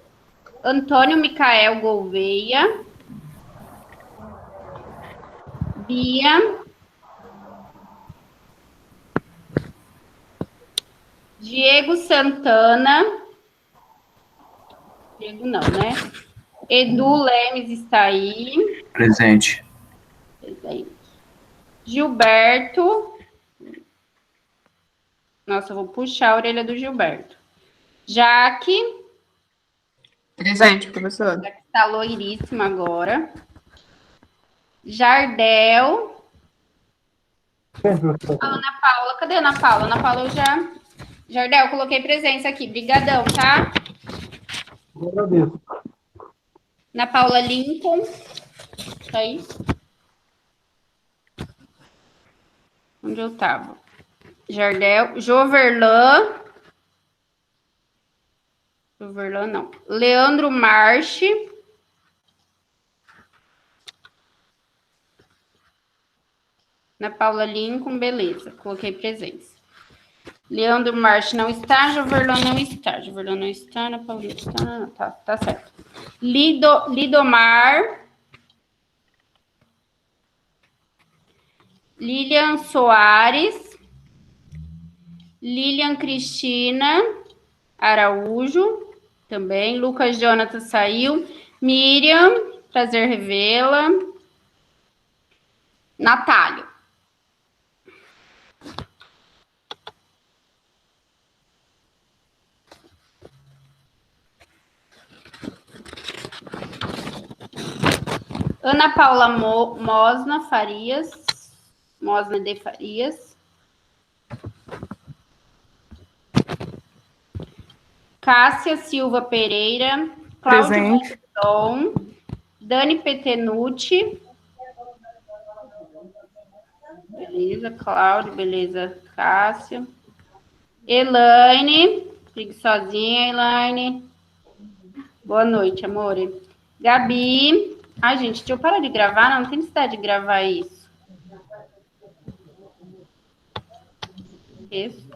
Antônio Micael Gouveia. Bia. Diego Santana. Diego não, né? Edu Lemes está aí. Presente. Presente. Gilberto. Nossa, eu vou puxar a orelha do Gilberto. Jaque. Presente, professor. Jaque está loiríssima agora. Jardel. Ana Paula. Cadê a Ana Paula? Ana Paula eu já... Jardel, coloquei presença aqui. Brigadão, tá? Eu agradeço. Ana Paula Lincoln. Tá aí? Onde eu tava? Jardel. Joverlan não. Leandro Marche. Ana Paula Lincoln, beleza. Coloquei presença. Leandro Marche não está, Joverlan não está. Joverlan não está, Ana Paula não está. Tá certo. Lidomar. Lilian Soares. Lilian Cristina Araújo. Também. Lucas Jonathan saiu. Miriam, prazer revê-la. Natália. Ana Paula Mosna Farias. Mosna de Farias. Cássia Silva Pereira. Cláudio Tom. Dani Petenucci. Beleza, Cláudio. Beleza, Cássia. Elaine. Fique sozinha, Elaine. Boa noite, amore. Gabi. Ai, gente, deixa eu parar de gravar. Não tem necessidade de gravar isso. Isso.